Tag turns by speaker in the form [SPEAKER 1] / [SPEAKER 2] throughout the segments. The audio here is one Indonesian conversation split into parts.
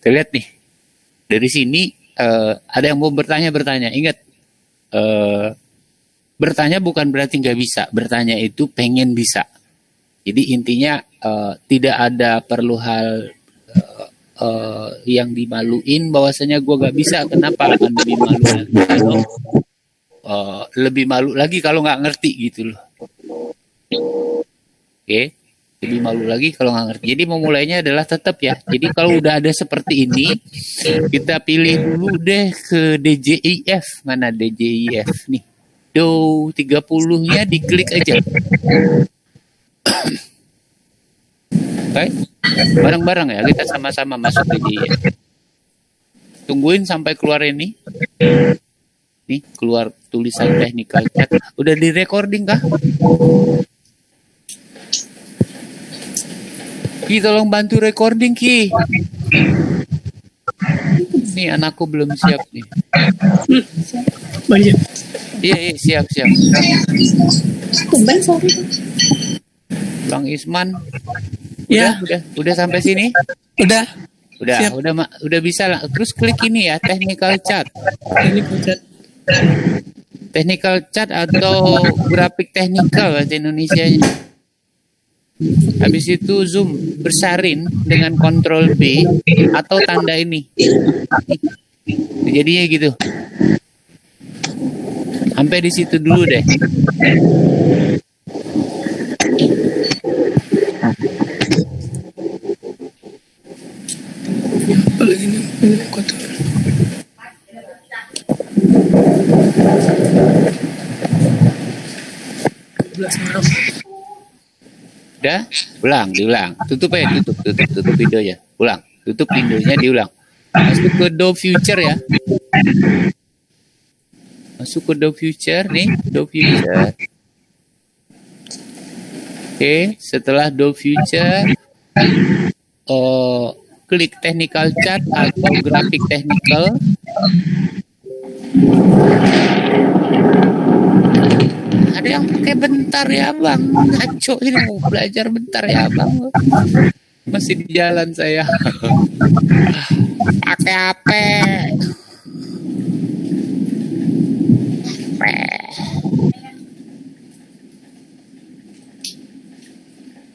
[SPEAKER 1] Kita lihat nih. Dari sini ada yang mau bertanya. Ingat, bertanya bukan berarti nggak bisa. Bertanya itu pengen bisa. Jadi intinya tidak ada perlu hal yang dimaluin bahwasanya gue gak bisa. Kenapa akan lebih malu lagi kalau lebih malu lagi kalau nggak ngerti gitu loh. Oke, lebih malu lagi kalau nggak ngerti. Jadi memulainya adalah tetap ya. Jadi kalau udah ada seperti ini, kita pilih dulu deh ke DJIF. Mana DJIF nih? Do 30-nya diklik aja. Oke, bareng-bareng ya, kita sama-sama masuk DJIF. Tungguin sampai keluar ini. Nih, keluar tulisan technical chat. Udah di recording kah? Ki, tolong bantu recording, Ki. Nih, anakku belum siap nih. Iya, siap.
[SPEAKER 2] Tumben sorry.
[SPEAKER 1] Bang Isman.
[SPEAKER 3] Ya,
[SPEAKER 1] udah sampai sini?
[SPEAKER 3] Udah. Siap.
[SPEAKER 1] Udah bisa lah. Terus klik ini ya, technical chat. Technical chat atau grafik technical bahasa Indonesianya. Habis itu zoom bersarin dengan Ctrl B atau tanda ini. Jadinya gitu. Sampai di situ dulu deh.
[SPEAKER 3] Apalagi ini kotor.
[SPEAKER 1] Udah? Diulang. Tutup videonya. Tutup videonya, diulang. Masuk ke Do Future ya. Masuk ke Do Future nih, Do Future. Oke, setelah Do Future, klik technical chat atau grafik technical. Ada yang pakai bentar ya bang, ngaco ini mau belajar bentar ya bang. Masih di jalan saya. Pakai HP.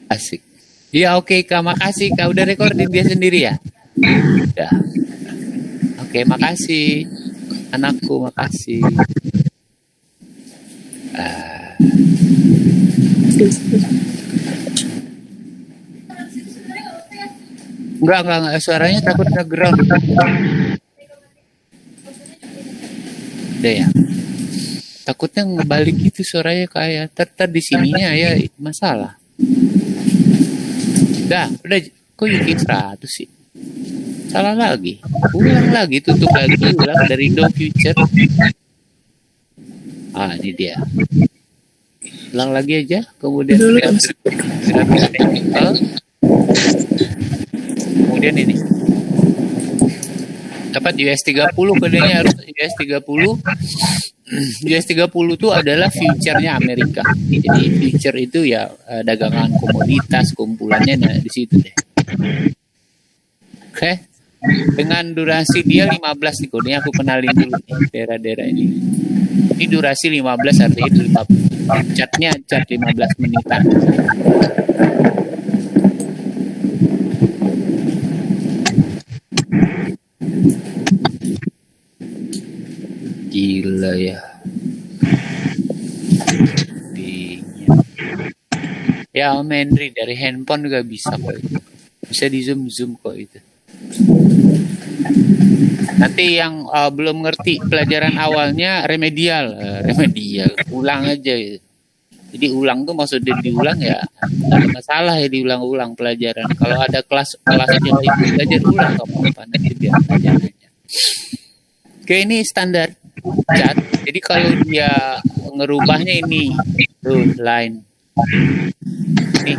[SPEAKER 1] Asik. Ya oke Kak, makasih Kak. Udah recording dia sendiri ya? Udah. Oke, makasih. Anakku, makasih. Enggak. Suaranya takut nge-ground. Udah ya. Takutnya ngebalik gitu suaranya kayak ter di sininya ya masalah. Udah, kok Yuki 100 sih? Salah lagi. Ulang lagi, tutup lagi, ulang dari Do Future. Ini dia. Ulang lagi aja, kemudian technical. Kemudian ini. Dapat US 30, kodenya harus US 30. US 30 itu adalah future-nya Amerika. Jadi future itu ya dagangan komoditas, kumpulannya di situ deh. Oke. Dengan durasi dia 15 nih, kodenya aku kenalin dulu nih, daerah-daerah ini. Ini durasi 15 artinya itu 15. Chatnya chat 15 menitan. Gila ya. Ya Om Henry dari handphone juga bisa kok itu. Bisa di zoom kok itu. Nanti yang belum ngerti pelajaran awalnya remedial, ulang aja. Jadi ulang tuh maksudnya diulang ya, nggak ada masalah ya diulang-ulang pelajaran. Kalau ada kelasnya itu belajar ulang nggak apa-apa, nanti biar belajarnya. Oke, ini standar chat. Jadi kalau dia ngerubahnya ini tuh line. Nih,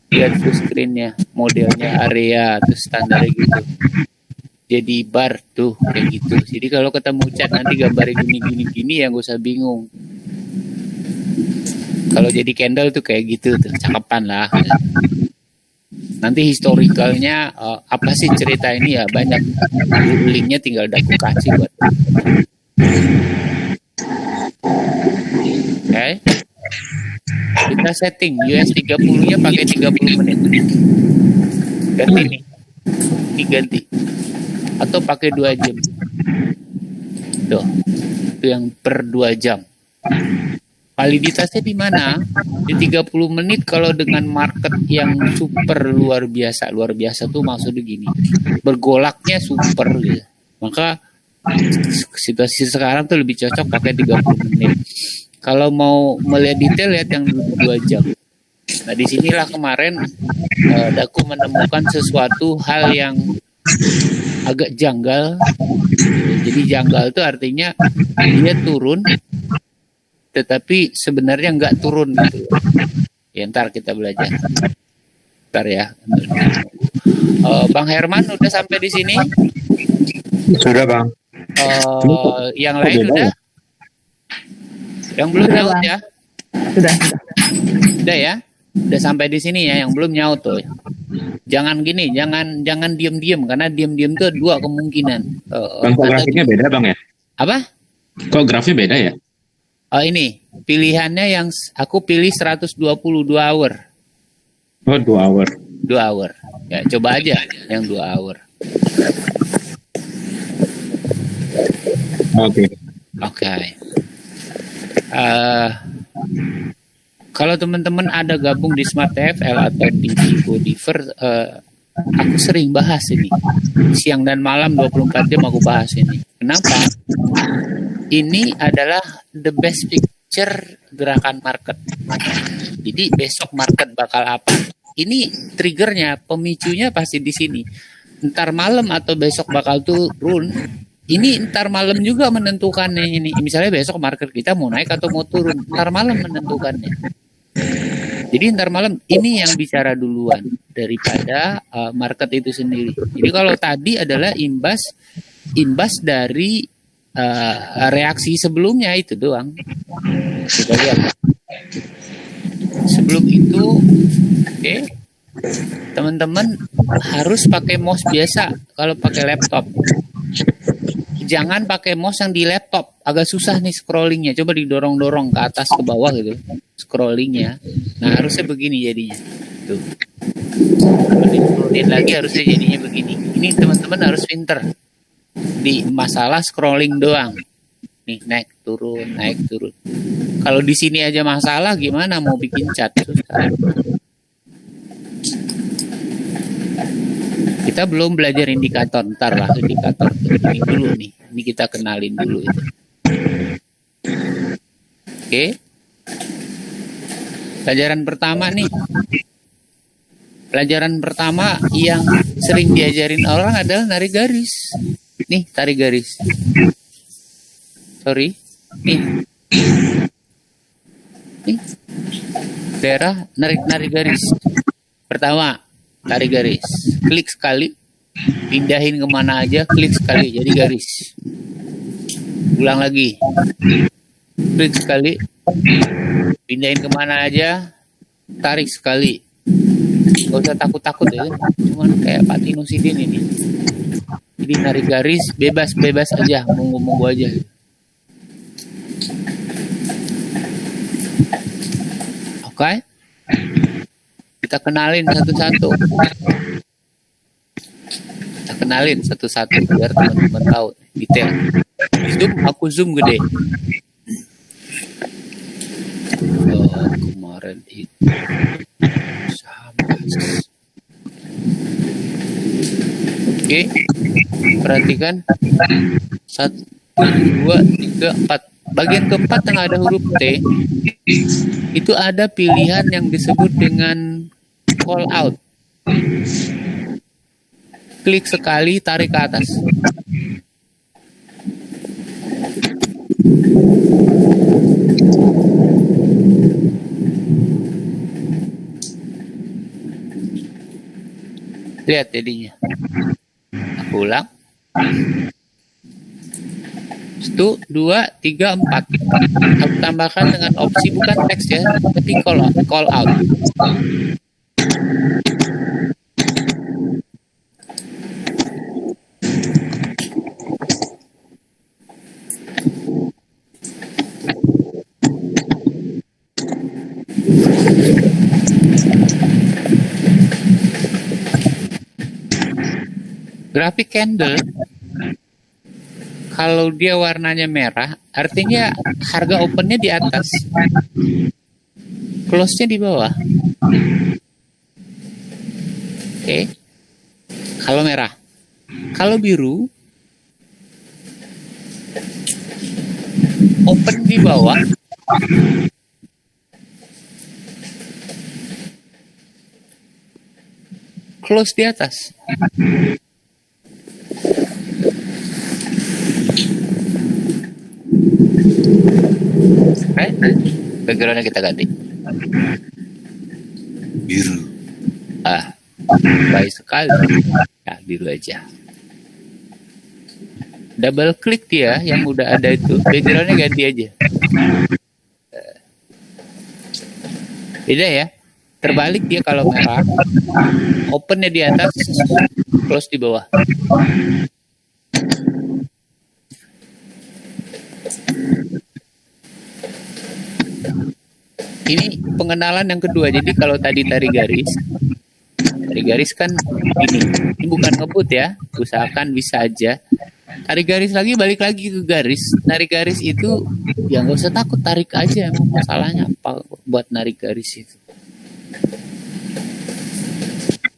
[SPEAKER 1] lihat tuh screen-nya, modelnya area, terus standarnya gitu. Jadi bar tuh kayak gitu. Jadi kalau ketemu chat nanti gambarnya gini ya gak usah bingung. Kalau jadi candle tuh kayak gitu tuh, cakepan lah. Nanti historicalnya apa sih cerita ini ya, banyak. Linknya tinggal aku kasih buat. Oke. Kita setting US 30-nya pakai 30 menit. Ganti nih. Ini ganti. Atau pakai 2 jam. Tuh. Itu yang per 2 jam. Validitasnya di mana? Di 30 menit kalau dengan market yang super luar biasa. Luar biasa tuh maksudnya gini. Bergolaknya super gitu. Maka situasi sekarang tuh lebih cocok pakai 30 menit. Kalau mau melihat detail, lihat yang 2 jam. Nah, disinilah kemarin aku menemukan sesuatu hal yang agak janggal. Jadi janggal itu artinya dia turun, tetapi sebenarnya nggak turun gitu. Ya, ntar kita belajar. Ntar ya. Bang Herman udah sampai di sini?
[SPEAKER 2] Sudah, Bang.
[SPEAKER 1] Yang lain udah? Yang belum nyaut ya?
[SPEAKER 3] Sudah.
[SPEAKER 1] Udah ya? Udah sampai di sini ya, yang belum nyaut tuh. Jangan gini, jangan diam-diam, karena diam-diam tuh 2 kemungkinan.
[SPEAKER 2] Bang, kok grafiknya beda, Bang ya?
[SPEAKER 1] Apa?
[SPEAKER 2] Kok grafiknya beda ya?
[SPEAKER 1] Ini pilihannya yang aku pilih 122 hour.
[SPEAKER 2] Oh, 2 hour.
[SPEAKER 1] 2 hour. Ya, coba aja yang 2 hour. Oke. Kalau teman-teman ada gabung di Smart TFL atau di Godiver, aku sering bahas ini. Siang dan malam 24 jam aku bahas ini. Kenapa? Ini adalah the best picture gerakan market. Jadi besok market bakal apa? Ini triggernya, pemicunya pasti di sini. Ntar malam atau besok bakal turun. Ini ntar malam juga menentukannya ini. Misalnya besok market kita mau naik atau mau turun. Ntar malam menentukannya. Jadi ntar malam ini yang bicara duluan daripada market itu sendiri. Jadi kalau tadi adalah imbas dari reaksi sebelumnya itu doang. Kita lihat. Sebelum itu, oke, teman-teman harus pakai mouse biasa kalau pakai laptop. Jangan pakai mouse yang di laptop, agak susah nih scrollingnya. Coba didorong-dorong ke atas ke bawah gitu, scrollingnya. Nah harusnya begini jadinya. Tuh. Kalau diturunin lagi harusnya jadinya begini. Ini teman-teman harus pinter di masalah scrolling doang. Nih naik turun. Kalau di sini aja masalah, gimana mau bikin chat? Susah. Kita belum belajar indikator, ntar lah indikator ini dulu nih. Ini kita kenalin dulu itu. Oke. Pelajaran pertama nih. Pelajaran pertama yang sering diajarin orang adalah narik garis. Nih, tarik garis. Sorry. Nih. Daerah narik garis. Pertama, tarik garis. Klik sekali. Pindahin kemana aja, klik sekali. Jadi garis. Ulang lagi. Klik sekali. Pindahin kemana aja. Tarik sekali. Gak usah takut-takut ya. Cuman kayak Pak Tino Sidin ini. Jadi narik garis, bebas aja. Monggo aja. Oke. Kita kenalin satu-satu. Biar teman-teman tahu detail. Aku zoom gede. Kemarin itu sama. Oke. Perhatikan. 1, 2, 3, 4. Bagian keempat yang ada huruf T itu ada pilihan yang disebut dengan call out. Klik sekali, tarik ke atas. Lihat jadinya. Aku ulang. 1, 2, 3, 4. Aku tambahkan dengan opsi bukan teks ya, tapi call out. Grafik candle kalau dia warnanya merah, artinya harga opennya di atas, close-nya di bawah. Oke. Kalau merah. Kalau biru, open di bawah, close di atas. Backgroundnya kita ganti. Biru. Baik sekali. Ya, biru aja. Double klik dia yang udah ada itu. Backgroundnya ganti aja. Beda ya. Terbalik dia kalau merah. Opennya di atas, close di bawah. Ini pengenalan yang kedua. Jadi kalau tadi tarik garis kan ini bukan ngebut ya. Usahakan bisa aja. Tarik garis lagi, balik lagi ke garis. Narik garis itu ya nggak usah takut, tarik aja. Emang masalahnya apa buat narik garis itu?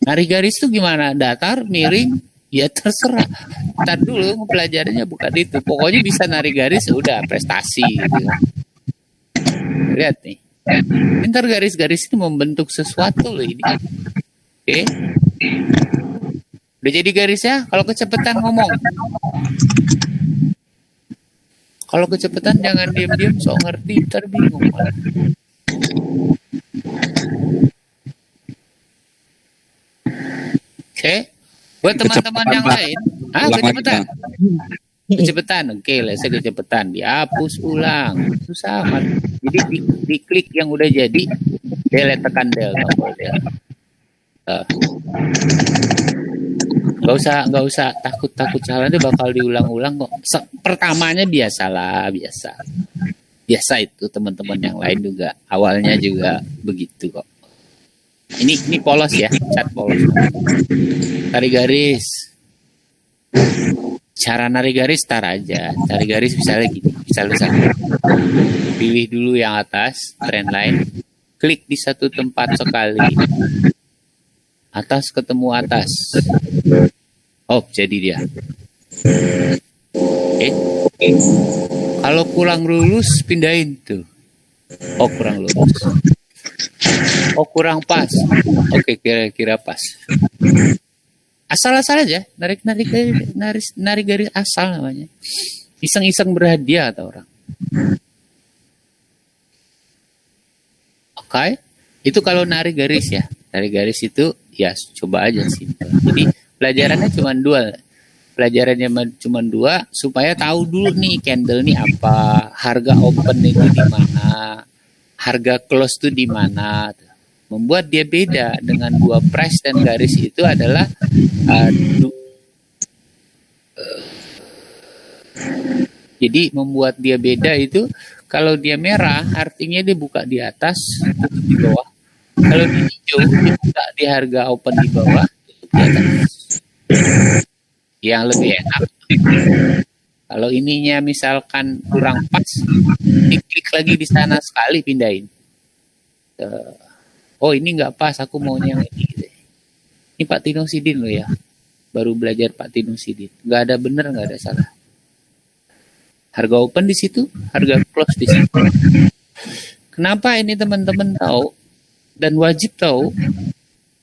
[SPEAKER 1] Narik garis itu gimana? Datar, miring, ya terserah. Ntar dulu pelajarannya bukan itu. Pokoknya bisa narik garis, udah prestasi gitu. Lihat nih. Ntar garis-garis ini membentuk sesuatu loh ini. Oke. Udah jadi garisnya, kalau kecepatan ngomong. Kalau kecepatan jangan diam-diam, sok ngerti, ntar bingung. Oke. Buat teman-teman yang lain, kecepatan. Kecepatan, oke lah, saya kecepatan. Dihapus ulang, susah amat. Jadi diklik yang udah jadi, delete, tekan del, tombol del. Gak usah takut salah, itu bakal diulang-ulang kok. Pertamanya biasa itu teman-teman yang lain juga awalnya juga begitu kok. Ini polos ya, cat polos. Tarik garis. Cara narik garis tar aja. Tarik garis misalnya gini, misal. Pilih dulu yang atas, trend line. Klik di satu tempat sekali. Atas ketemu atas. Oh, jadi dia. Oke. Kalau kurang lurus, pindahin tuh. Oh, kurang lurus. Oh, kurang pas. Oke, kira-kira pas. Asal-asal aja, narik garis asal namanya. Iseng-iseng berhadiah kata orang. Oke. Itu kalau narik garis ya. Narik garis itu ya coba aja sih. Jadi pelajarannya cuma dua. Pelajarannya cuma dua supaya tahu dulu nih candle nih apa, harga open itu di mana, harga close itu di mana. Membuat dia beda dengan dua price dan garis itu adalah jadi membuat dia beda itu kalau dia merah artinya dia buka di atas, tutup di bawah. Kalau di hijau dia buka di harga open di bawah, tutup di atas. Yang lebih enak. Kalau ininya misalkan kurang pas, diklik lagi di sana sekali, pindahin. Oh ini nggak pas, aku maunya yang ini. Ini Pak Tino Sidin loh ya, baru belajar Pak Tino Sidin. Nggak ada bener, nggak ada salah. Harga open di situ, harga close di situ. Kenapa ini teman-teman tahu dan wajib tahu?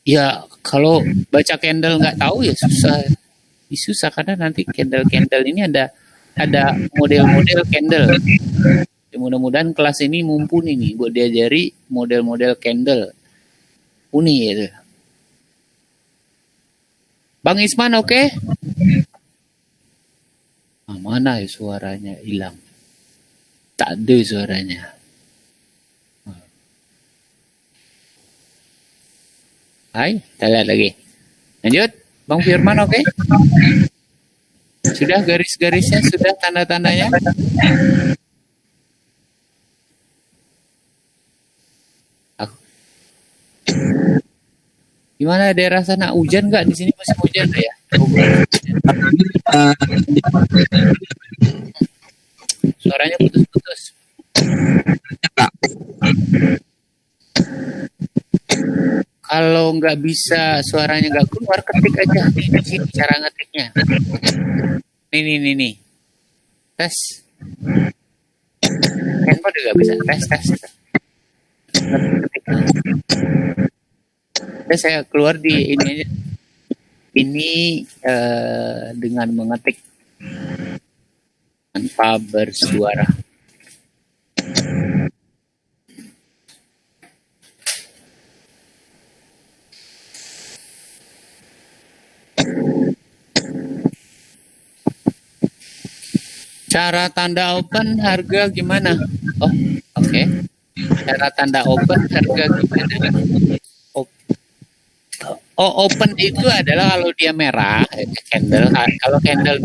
[SPEAKER 1] Ya kalau baca candle nggak tahu ya susah. Susah karena nanti candle ini ada model-model candle. Ya, mudah-mudahan kelas ini mumpuni nih buat diajari model-model candle. Uni gitu. Bang Isman oke? Mana ya suaranya hilang? Tak ada suaranya. Hai, kita lihat lagi. Lanjut. Bang Firman oke? Sudah garis-garisnya, sudah tanda-tandanya? Gimana daerah sana hujan nggak? Di sini musim hujan ya? Suaranya putus-putus. Kalau nggak bisa suaranya nggak keluar, ketik aja di sini cara ngetiknya. Nih. Tes. Handphone juga bisa. Tes. Ngetik. Terus saya keluar di ini aja. Ini dengan mengetik tanpa bersuara. Cara tanda open harga gimana? Oh, oke. Cara tanda open harga gimana? Open itu adalah kalau dia merah, candle. Kalau candle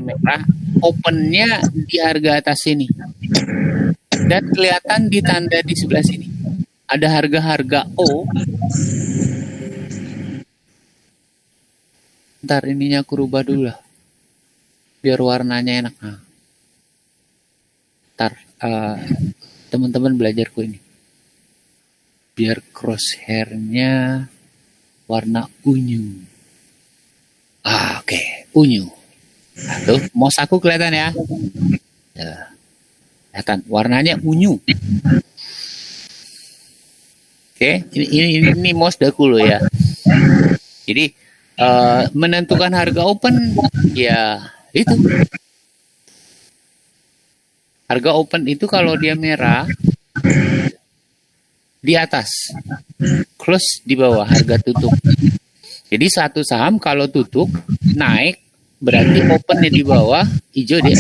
[SPEAKER 1] merah, opennya di harga atas sini. Dan kelihatan di tanda di sebelah sini. Ada harga-harga O. Ntar ininya aku rubah dulu lah. Biar warnanya enak. Nah. Ntar teman-teman belajarku ini. Biar crosshair-nya warna unyu. Oke. Unyu. Nah, tuh, mouse aku kelihatan ya. Kelihatan. Warnanya unyu. Oke. Ini mouse daku loh ya. Jadi, menentukan harga open, ya itu. Harga open itu kalau dia merah, di atas, close di bawah, harga tutup. Jadi satu saham kalau tutup naik berarti opennya di bawah, hijau dia,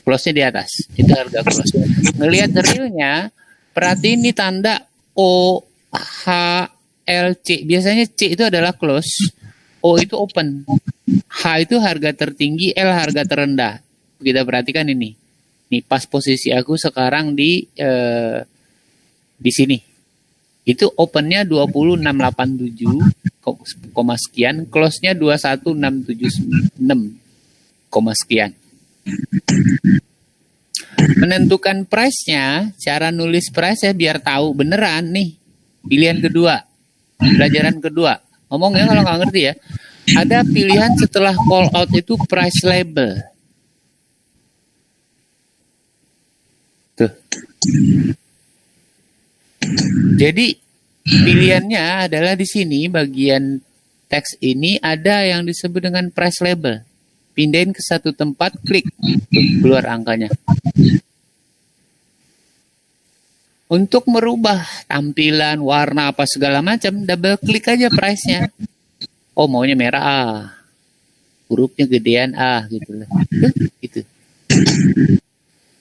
[SPEAKER 1] close-nya di atas. Itu harga close. Ngelihat realnya, perhatiin ini tanda O, H, L, C. Biasanya C itu adalah close, O itu open, H itu harga tertinggi, L harga terendah. Kita perhatikan ini. Nih pas posisi aku sekarang di sini. Itu opennya 20687, sekian, close-nya 21676, sekian. Menentukan price-nya, cara nulis price ya biar tahu beneran nih. Pilihan kedua, pelajaran kedua. Ngomongnya kalau nggak ngerti ya, ada pilihan setelah call out itu price label. Tuh. Jadi pilihannya adalah di sini bagian teks ini ada yang disebut dengan price label. Pindahin ke satu tempat, klik, tuh, keluar angkanya. Untuk merubah tampilan, warna apa segala macam, double klik aja price-nya. Oh maunya merah, hurufnya gedean gitu lah. Gitu.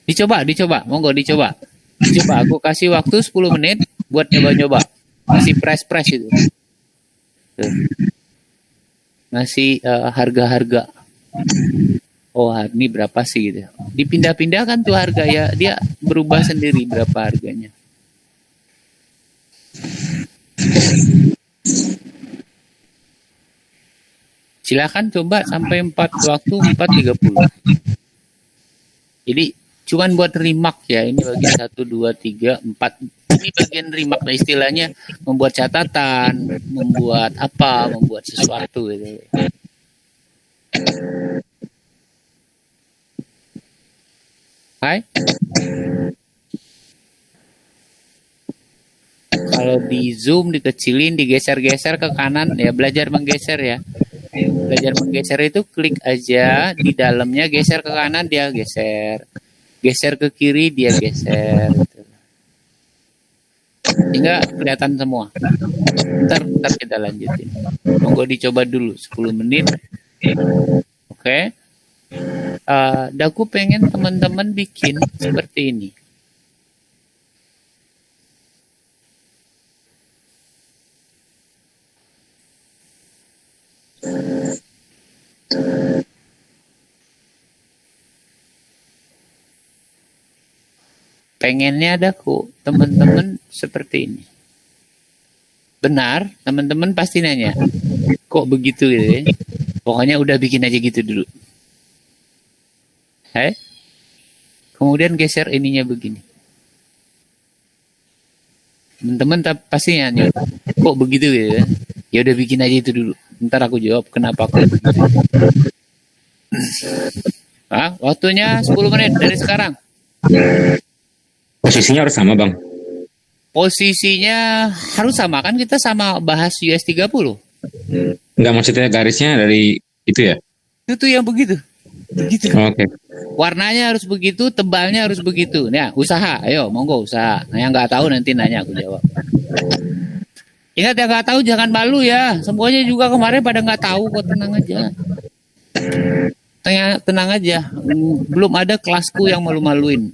[SPEAKER 1] Dicoba, monggo dicoba. Coba aku kasih waktu 10 menit buat nyoba-nyoba. Masih price itu. Tuh. Masih harga-harga. Oh, ini berapa sih gitu. Dipindah-pindah kan tuh harga ya, dia berubah sendiri berapa harganya. Silakan coba sampai 4:30. Jadi cuman buat remark ya, ini bagian 1, 2, 3, 4. Ini bagian remark, nah istilahnya membuat catatan, membuat sesuatu gitu. Hai. Kalau di zoom, dikecilin, digeser-geser ke kanan, ya belajar menggeser ya. Belajar menggeser itu klik aja di dalamnya, geser ke kanan dia geser. Geser ke kiri dia geser. Gitu. Sehingga kelihatan semua. Ntar kita lanjutin. Monggo dicoba dulu 10 menit. Oke. Daku pengen teman-teman bikin seperti ini. Pengennya Daku teman-teman seperti ini. Benar, teman-teman pasti nanya, kok begitu gitu ya? Pokoknya udah bikin aja gitu dulu. Kemudian geser ininya begini. Teman-teman pasti nanya, kok begitu ya? Ya udah bikin aja itu dulu. Ntar aku jawab kenapa kok begitu. Waktunya 10 menit dari sekarang.
[SPEAKER 2] Posisinya harus sama, Bang.
[SPEAKER 1] Posisinya harus sama, kan kita sama bahas US 30.
[SPEAKER 2] Enggak, maksudnya garisnya dari itu ya?
[SPEAKER 1] Itu yang begitu. Begitu.
[SPEAKER 2] Oke.
[SPEAKER 1] Warnanya harus begitu, tebalnya harus begitu. Nah, usaha, ayo, monggo usaha. Nah, yang nggak tahu nanti nanya aku jawab. Ingat yang nggak tahu jangan malu ya. Semuanya juga kemarin pada nggak tahu kok, tenang aja. Tenang aja. Belum ada kelasku yang malu-maluin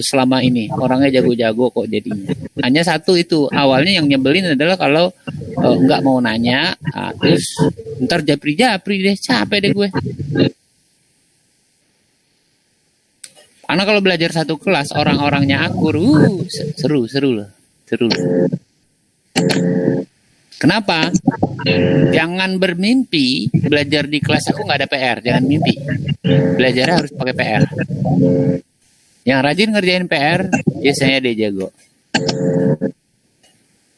[SPEAKER 1] selama ini. Orangnya jago-jago kok jadinya. Hanya satu itu. Awalnya yang nyebelin adalah kalau nggak mau nanya, terus ntar japri-japri deh, capek deh gue. Karena kalau belajar satu kelas orang-orangnya akur, seru loh. Kenapa? Jangan bermimpi belajar di kelas aku nggak ada PR, jangan mimpi. Belajarnya harus pakai PR. Yang rajin ngerjain PR biasanya dia jago.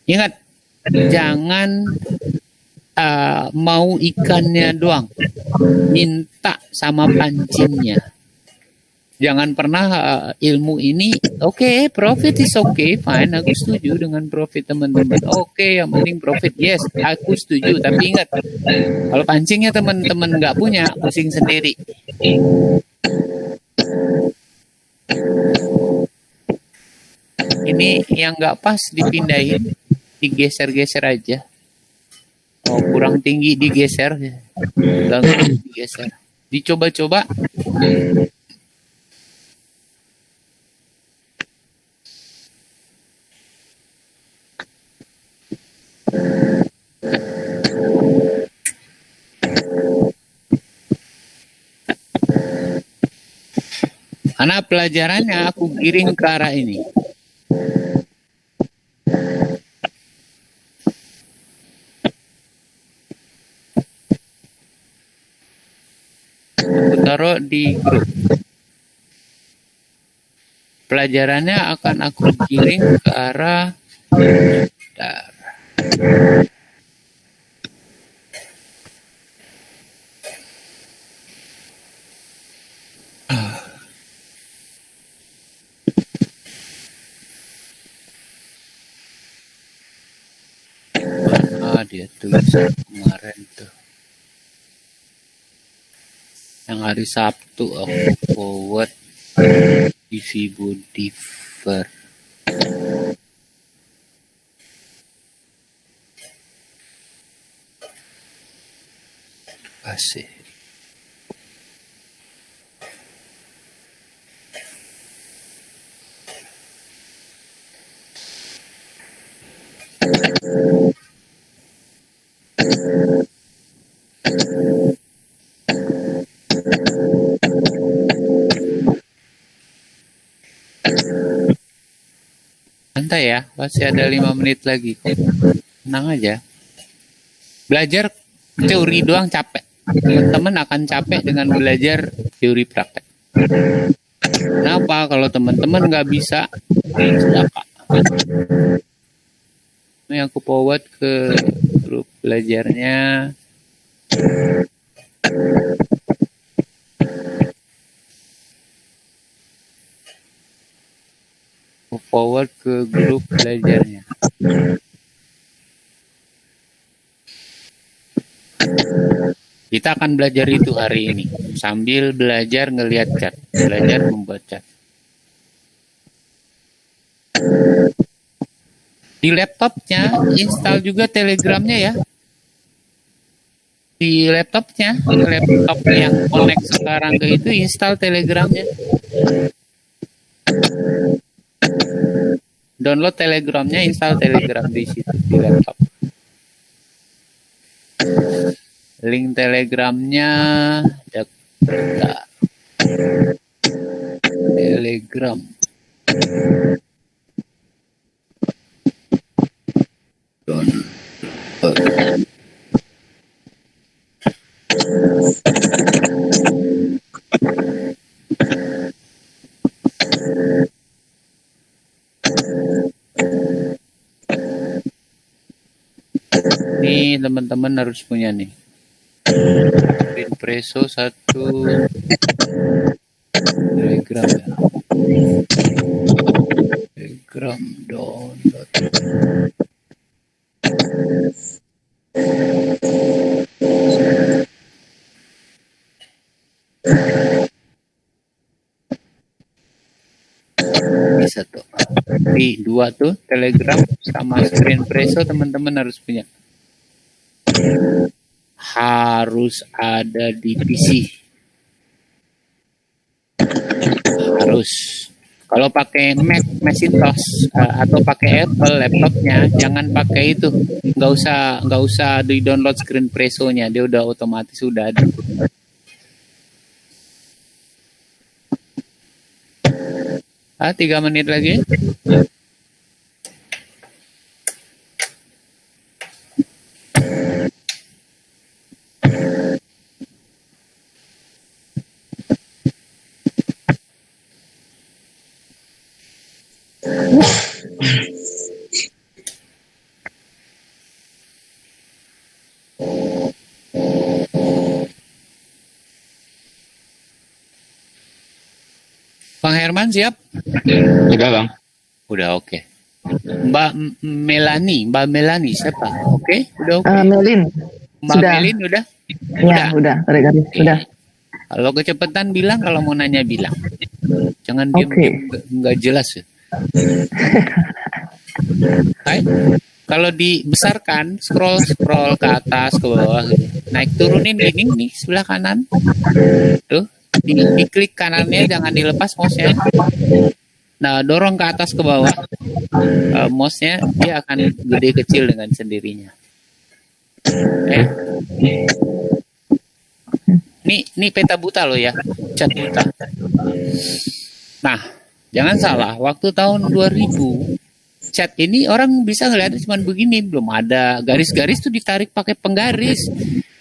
[SPEAKER 1] Ingat, jangan mau ikannya doang, minta sama pancingnya. Jangan pernah ilmu ini, oke, profit is okay, fine, aku setuju dengan profit teman-teman. Oke, yang penting profit, yes, aku setuju. Tapi ingat, kalau pancingnya teman-teman nggak punya, pusing sendiri. Ini yang nggak pas dipindahin, digeser-geser aja. Oh, kurang tinggi digeser, langsung digeser. Dicoba-coba. Karena pelajarannya aku giring ke arah ini. Aku taruh di grup. Pelajarannya akan aku giring ke arah dia tulisan kemarin tuh. Yang hari Sabtu aku forward di Fibodiver. Asik. Santai ya, masih ada 5 menit lagi kok. Tenang aja. Belajar teori doang capek. Teman-teman akan capek dengan belajar teori praktek. Kenapa? Kalau teman-teman nggak bisa, siapa? Ini aku forward ke grup belajarnya. Forward ke grup belajarnya. Kita akan belajar itu hari ini sambil belajar ngelihat chat, belajar membuat chat. Di laptopnya install juga Telegramnya ya. Di laptopnya, laptop yang connect sekarang ke itu install Telegramnya. Download Telegramnya, install Telegram di situ di laptop. Link Telegramnya Telegram. Download. teman-teman harus punya nih. Preso 1 Telegram ya. Telegram download. Bisa tuh. Di 2 tuh Telegram sama Screen Preso teman-teman harus punya. Harus ada di PC. Harus. Kalau pakai Mac, Macintosh atau pakai Apple laptopnya, jangan pakai itu. Nggak usah di download Screen Preso-nya, dia udah otomatis udah ada. 3 menit lagi. Bang Herman siap?
[SPEAKER 2] Udah bang.
[SPEAKER 1] Udah oke. Mbak Melani siapa? Oke, udah oke.
[SPEAKER 4] Melin.
[SPEAKER 1] Mbak
[SPEAKER 4] Sudah.
[SPEAKER 1] Melin udah?
[SPEAKER 4] Ya, udah. Garis. Sudah.
[SPEAKER 1] Kalau kecepatan bilang, kalau mau nanya bilang. Jangan
[SPEAKER 4] Oke.
[SPEAKER 1] nggak jelas. Hai. Kalau dibesarkan, scroll ke atas, ke bawah gitu. Naik turunin gini nih sebelah kanan. Tuh, diklik kanannya jangan dilepas mouse-nya. Nah, dorong ke atas ke bawah. Mouse-nya dia akan gede kecil dengan sendirinya. Ini peta buta loh ya, cat buta. Nah, jangan salah, waktu tahun 2000 cat ini orang bisa ngeliatnya cuma begini, belum ada garis-garis tuh ditarik pakai penggaris,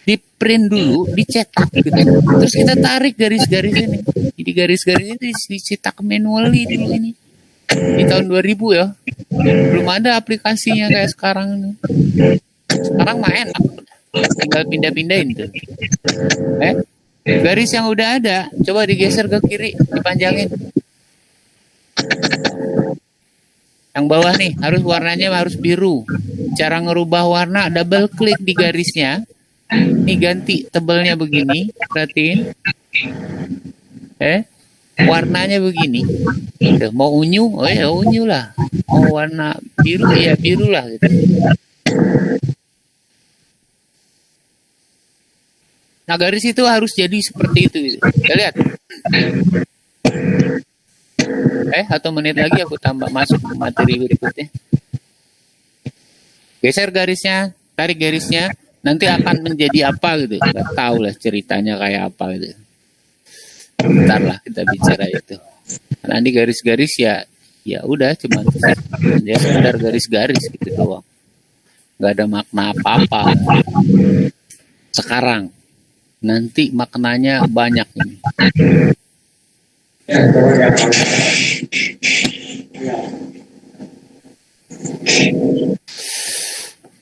[SPEAKER 1] di print dulu, dicetak gitu. Terus kita tarik garis-garis ini. Jadi garis-garis ini dicetak manually dulu ini. Di tahun 2000 ya. Belum ada aplikasinya kayak sekarang ini. Sekarang mah enak. Tinggal pindah-pindahin tuh. Garis yang udah ada, coba digeser ke kiri, dipanjangin. Yang bawah nih, warnanya harus biru. Cara ngerubah warna, double klik di garisnya. Ini ganti tebelnya begini, perhatiin. Warnanya begini. Tuh, mau unyu, oh ya unyu lah. Mau warna biru, ya biru lah gitu. Nah, garis itu harus jadi seperti itu. Gitu. Kita lihat. 1 menit lagi aku tambah masuk ke materi berikutnya. Geser garisnya, tarik garisnya, nanti akan menjadi apa gitu. Nggak tahu lah ceritanya kayak apa gitu. Bentar lah kita bicara itu. Nanti garis-garis ya udah cuma ya sekedar garis-garis gitu doang. Nggak ada makna apa-apa. Sekarang. Nanti maknanya banyak ini.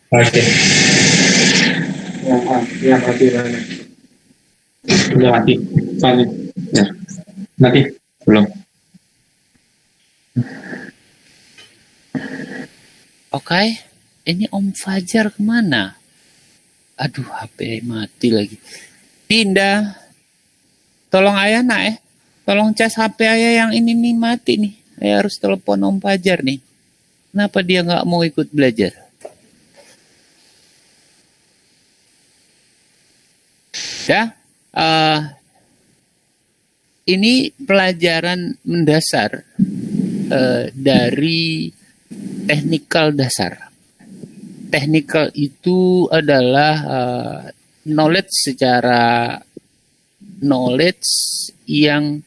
[SPEAKER 2] Oke. Yang mati mana? Udah mati. Ya. Mati? Belum.
[SPEAKER 1] Oke. Ini Om Fajar kemana? Aduh, HP mati lagi. Pindah. Tolong ayah nak tolong cas HP ayah yang ini nih mati nih. Ayah harus telepon Om Fajar nih. Kenapa dia nggak mau ikut belajar? Ya, ini pelajaran mendasar dari teknikal dasar. Teknikal itu adalah knowledge yang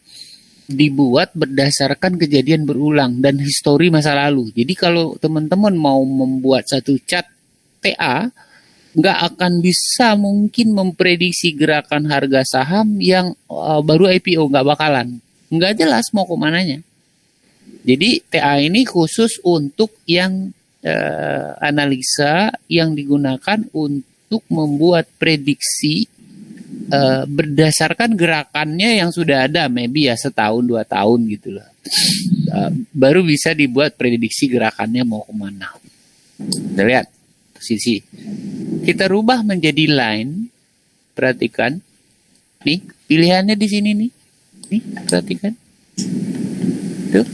[SPEAKER 1] dibuat berdasarkan kejadian berulang dan histori masa lalu. Jadi kalau teman-teman mau membuat satu chart TA, nggak akan bisa mungkin memprediksi gerakan harga saham yang baru IPO, nggak bakalan. Nggak jelas mau kemananya. Jadi TA ini khusus untuk yang analisa yang digunakan untuk untuk membuat prediksi berdasarkan gerakannya yang sudah ada, maybe ya setahun 2 tahun gitu loh. Baru bisa dibuat prediksi gerakannya mau kemana. Kita lihat posisi. Kita rubah menjadi line. Perhatikan. Nih, pilihannya di sini nih. Nih, perhatikan. Tuh.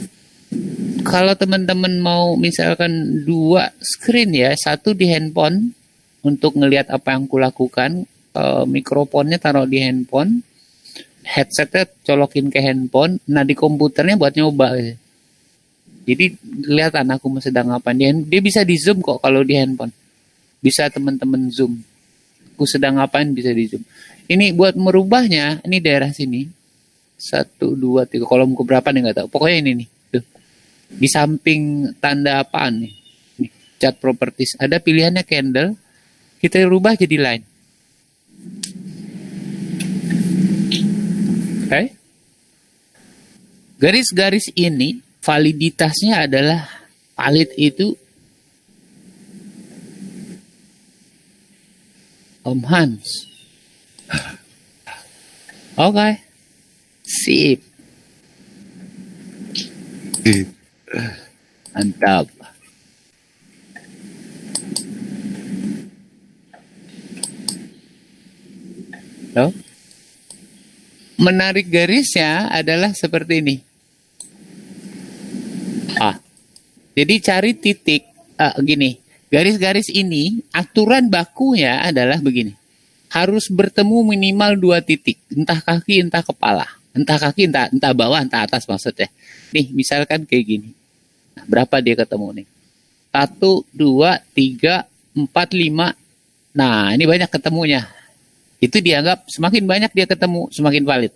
[SPEAKER 1] Kalau teman-teman mau misalkan 2 screen ya, satu di handphone untuk ngelihat apa yang kulakukan, mikrofonnya taruh di handphone, headsetnya colokin ke handphone, nah di komputernya buat nyoba. Jadi kelihatan aku sedang apa. Dia bisa di zoom kok kalau di handphone. Bisa teman-teman zoom. Aku sedang ngapain bisa di zoom. Ini buat merubahnya, ini daerah sini. 1, 2, 3, kolom keberapa nih nggak tahu. Pokoknya ini nih. Tuh. Di samping tanda apaan nih? Nih, chat properties. Ada pilihannya candle. Kita rubah jadi line. Oke. Garis-garis ini validitasnya adalah valid itu Om Hans. Oke. Sip. Mantap. Loh? Menarik garisnya adalah seperti ini. Jadi cari titik gini. Garis-garis ini aturan bakunya adalah begini. Harus bertemu minimal 2 titik, entah kaki, entah kepala, entah kaki, entah bawah, entah atas maksudnya. Nih, misalkan kayak gini. Nah, berapa dia ketemu nih? 1, 2, 3, 4, 5. Nah, ini banyak ketemunya. Itu dianggap semakin banyak dia ketemu, semakin valid.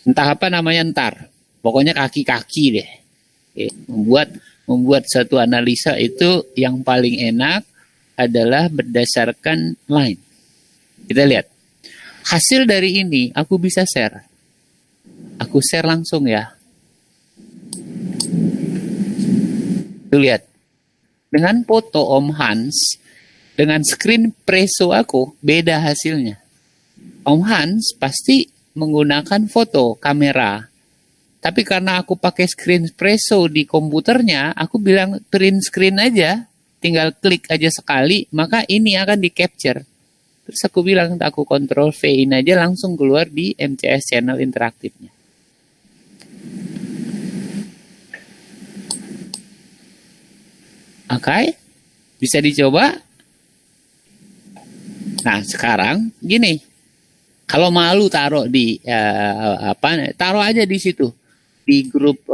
[SPEAKER 1] Entah apa namanya ntar. Pokoknya kaki-kaki deh. Oke, membuat satu analisa itu yang paling enak adalah berdasarkan line. Kita lihat. Hasil dari ini aku bisa share. Aku share langsung ya. Tuh lihat. Dengan foto Om Hans, dengan screen preso aku, beda hasilnya. Om Hans pasti menggunakan foto kamera. Tapi karena aku pakai screen preso di komputernya, aku bilang print screen aja, tinggal klik aja sekali, maka ini akan di capture. Terus aku bilang, aku control V in aja langsung keluar di MCS channel interaktifnya. Oke, bisa dicoba. Nah sekarang gini, kalau malu taruh di taruh aja di situ di grup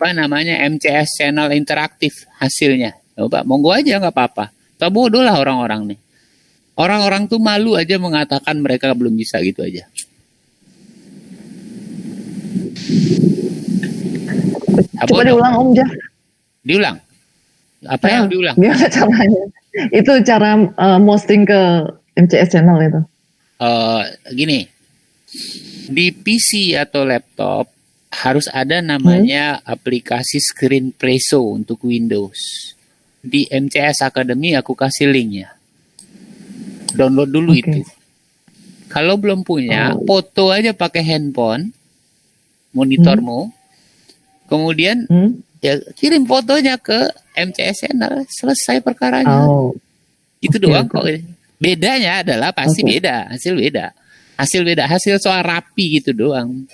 [SPEAKER 1] MCS channel interaktif hasilnya. Coba monggo aja nggak apa-apa. Tak bodoh lah orang-orang nih. Orang-orang tuh malu aja mengatakan mereka belum bisa gitu aja.
[SPEAKER 4] Coba diulang Om Jah.
[SPEAKER 1] Diulang. Apa yang diulang?
[SPEAKER 4] Gimana caranya? Itu cara posting ke MCS channel itu.
[SPEAKER 1] Gini, di PC atau laptop harus ada namanya aplikasi Screen Preso untuk Windows. Di MCS Academy aku kasih linknya. Download dulu itu. Kalau belum punya, foto aja pakai handphone, monitormu, kemudian ya kirim fotonya ke MCS channel, selesai perkaranya. Itu doang kok. Bedanya adalah pasti beda, hasil beda. Hasil soal rapi gitu doang.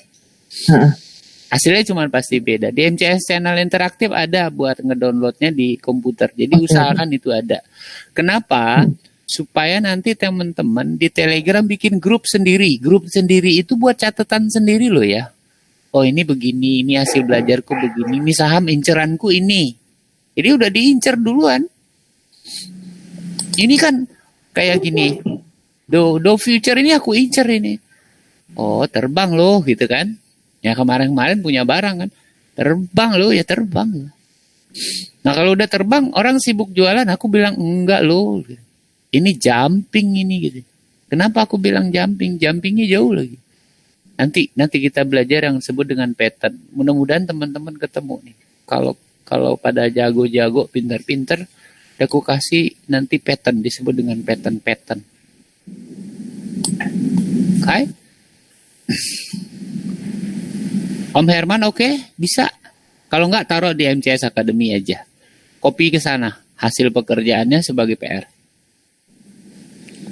[SPEAKER 1] Hasilnya cuma pasti beda. Di MCS channel interaktif ada buat ngedownloadnya di komputer. Jadi usahakan itu ada. Kenapa? Supaya nanti teman-teman di Telegram bikin grup sendiri. Grup sendiri itu buat catatan sendiri loh ya. Oh ini begini, ini hasil belajarku begini, ini saham inceranku ini. Jadi udah diincer duluan. Ini kan kayak gini. Do future ini aku incer ini. Oh terbang loh gitu kan. Ya kemarin-kemarin punya barang kan. Terbang loh ya terbang. Nah kalau udah terbang orang sibuk jualan aku bilang enggak loh. Ini jumping ini gitu. Kenapa aku bilang jumping? Jumpingnya jauh lagi. Nanti kita belajar yang disebut dengan pattern. Mudah-mudahan teman-teman ketemu nih. Kalau pada jago-jago, pintar-pintar, Aku kasih nanti pattern, disebut dengan pattern. Oke? Om Herman oke? Bisa. Kalau nggak taruh di MCS Academy aja. Copy ke sana hasil pekerjaannya sebagai PR.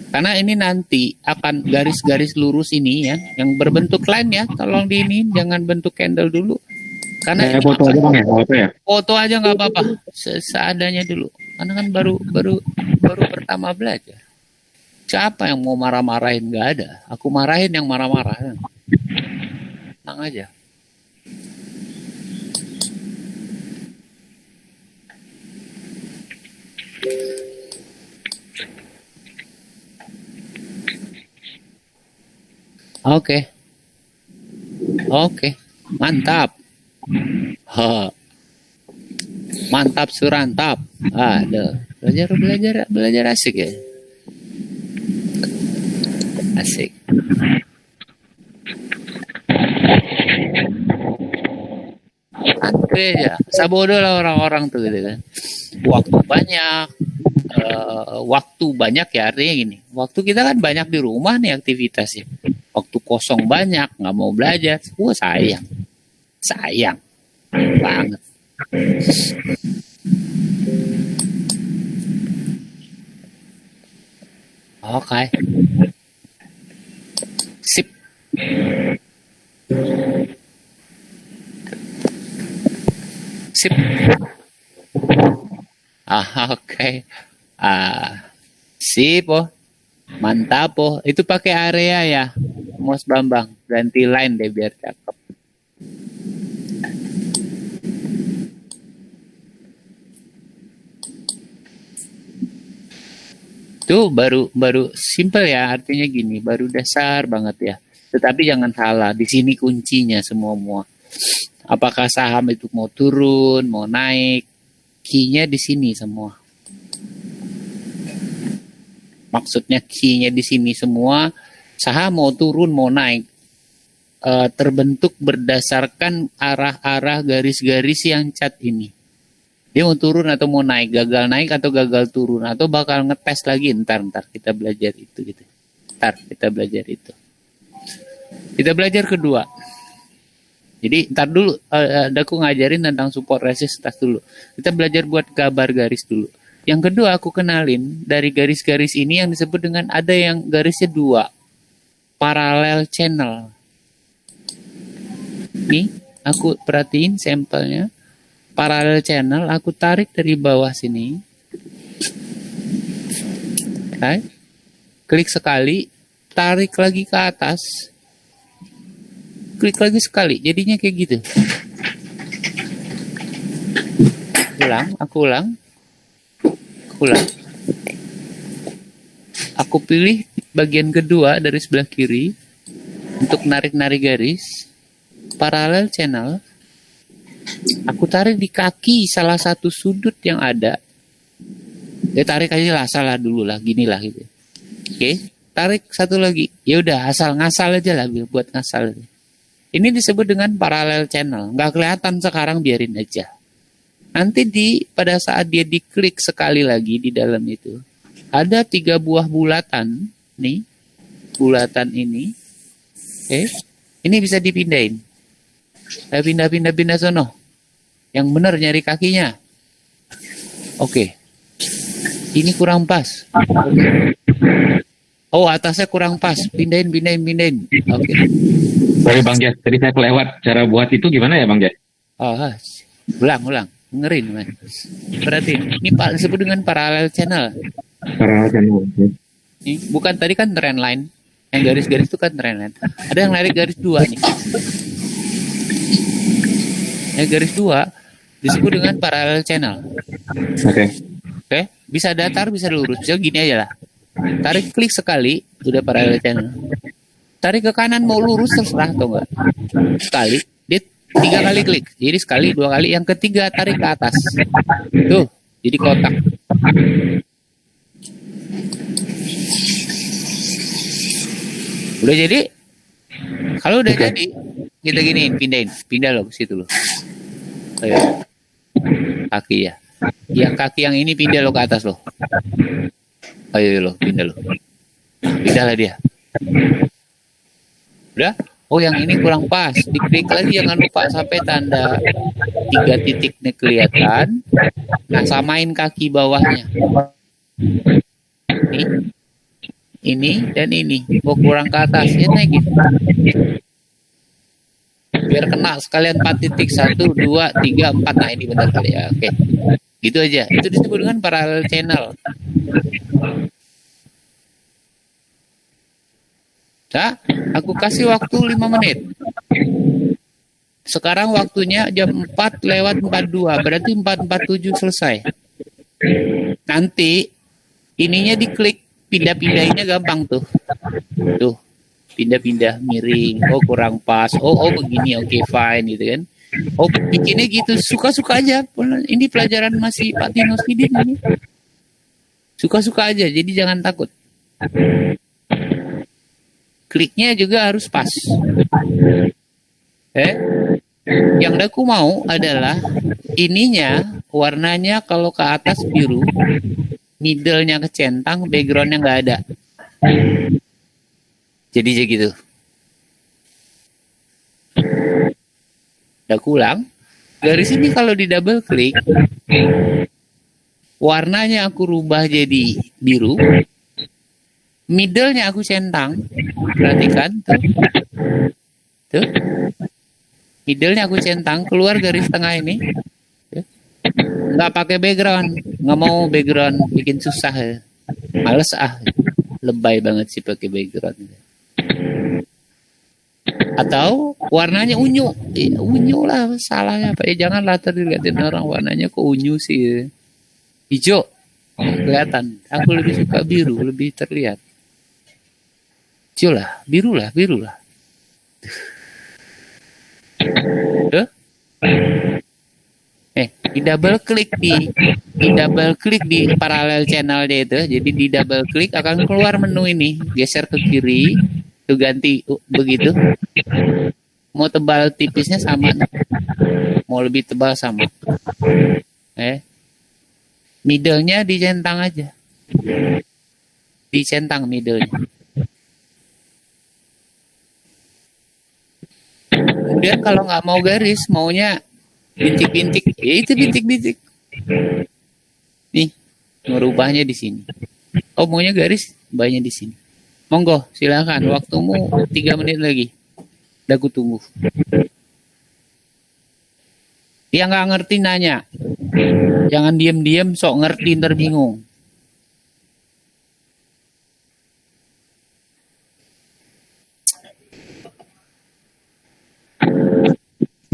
[SPEAKER 1] Karena ini nanti akan garis-garis lurus ini ya, yang berbentuk line ya, tolong di ini, jangan bentuk candle dulu. Karena ini
[SPEAKER 2] foto aja bang ya, foto ya.
[SPEAKER 1] foto aja nggak apa-apa, seadanya dulu. Karena kan baru pertama belajar. Siapa yang mau marah-marahin? Nggak ada. Aku marahin yang marah-marah. Tenang aja. Oke. Mantap. Mantap surantap. Aduh. Belajar asik ya. Asik. Santai aja. Sabodo lah orang-orang tuh gitu kan. Waktu banyak ya, artinya gini. Waktu kita kan banyak di rumah nih aktivitasnya. Waktu kosong banyak, nggak mau belajar. Wah sayang banget. Oke. Sip. Oke. Sip oh. Mantap oh. Itu pakai area ya, Mas Bambang. Ganti line deh biar cakep. Tuh baru simple ya, artinya gini, baru dasar banget ya. Tetapi jangan salah, di sini kuncinya semua. Apakah saham itu mau turun, mau naik, key-nya di sini semua. Maksudnya key-nya di sini semua, saham mau turun, mau naik, terbentuk berdasarkan arah-arah garis-garis yang cat ini. Dia mau turun atau mau naik atau gagal turun, atau bakal ngetes lagi, ntar kita belajar itu gitu. Kita belajar itu. Kita belajar kedua. Jadi ntar dulu, aku ngajarin tentang support resistance dulu. Kita belajar buat gambar garis dulu. Yang kedua aku kenalin dari garis-garis ini yang disebut dengan ada yang garisnya 2. Parallel channel. Nih, aku perhatiin sampelnya. Parallel channel, aku tarik dari bawah sini. Okay. Klik sekali, tarik lagi ke atas. Klik lagi sekali, jadinya kayak gitu. Aku ulang. Aku pilih bagian kedua dari sebelah kiri untuk narik-narik garis. Parallel channel. Aku tarik di kaki salah satu sudut yang ada. Tarik aja lah, salah dulu lah, gini lah gitu. Oke, tarik satu lagi. Ya udah, asal ngasal aja lah, buat ngasal. Ini disebut dengan parallel channel. Nggak kelihatan sekarang, biarin aja. Nanti pada saat dia diklik sekali lagi di dalam itu, ada 3 buah bulatan. Nih, bulatan ini. Oke, ini bisa dipindahin. Pindah sono. Yang benar nyari kakinya. Oke. Ini kurang pas. Oh, atasnya kurang pas. Pindahin. Oke.
[SPEAKER 2] Sorry Bang Jas, tadi saya kelewat. Cara buat itu gimana ya Bang Jas?
[SPEAKER 1] Ulang. Dengerin, man. Berarti ini disebut dengan parallel channel.
[SPEAKER 2] Parallel channel.
[SPEAKER 1] Ini, bukan tadi kan trend line. Yang garis-garis itu kan trend line. Ada yang narik garis 2 nih. Yang garis 2 disebut dengan parallel channel. Oke. Bisa datar, bisa lurus. Bisa gini aja lah. Tarik klik sekali, udah parallel channel. Tarik ke kanan mau lurus terserah atau enggak. Sekali, dia 3 kali klik. Jadi sekali, 2 kali. Yang ketiga tarik ke atas. Tuh, jadi kotak. Udah jadi? Kalau udah jadi, kita giniin, pindah loh ke situ loh. Ayo. Kaki ya. Yang kaki yang ini pindah lo ke atas lo. Ayo lo, pindah lo. Pindahlah dia. Udah? Oh yang ini kurang pas. Diklik lagi, jangan lupa sampai tanda 3 titik nih kelihatan. Nah, samain kaki bawahnya. Ini dan ini. Oh kurang ke atas. Ya naikin. Biar kena sekalian 4 titik. 1, 2, 3, 4. Nah ini benar kali ya. Oke. Gitu aja. Itu disebut dengan parallel channel. Nah, aku kasih waktu 5 menit. Sekarang waktunya jam 4:42. Berarti 4:47 selesai. Nanti ininya diklik. Pindah-pindahinnya gampang tuh. Tuh. Pindah-pindah miring. Oh kurang pas. Oh begini. Oke fine gitu kan. Oh bikinnya gitu. Suka-suka aja. Ini pelajaran masih Pak Tino Sidin ini. Suka-suka aja. Jadi jangan takut. Kliknya juga harus pas. Yang aku mau adalah ininya warnanya kalau ke atas biru, middle-nya kecentang, background-nya nggak ada. Jadi gitu. Udah ulang. Garis ini kalau di double klik, warnanya aku rubah jadi biru. Middle-nya aku centang. Perhatikan tuh. Tuh. Middle-nya aku centang, keluar garis tengah ini. Tuh. Nggak pakai background. Nggak mau background, bikin susah ya. Males lebay banget sih pakai background. Atau warnanya unyu. Unyu lah, salahnya apa? Jangan latar dilihatin orang warnanya kok unyu sih. Hijau. Kelihatan. Aku lebih suka biru, lebih terlihat. Hijau lah, biru lah. Tuh. Di double klik di parallel channel dia itu. Jadi di double klik akan keluar menu ini. Geser ke kiri, tuh ganti begitu. Mau tebal tipisnya sama. Mau lebih tebal sama. Middle-nya dicentang aja. Dicentang middle-nya. Kemudian kalau nggak mau garis, maunya bintik-bintik, ya itu bintik-bintik. Nih, merubahnya di sini. Oh, maunya garis, banyak di sini. Monggo, silakan. Waktumu 3 menit lagi. Udah aku tunggu. Yang nggak ngerti nanya. Jangan diem-diem, sok ngerti ntar bingung.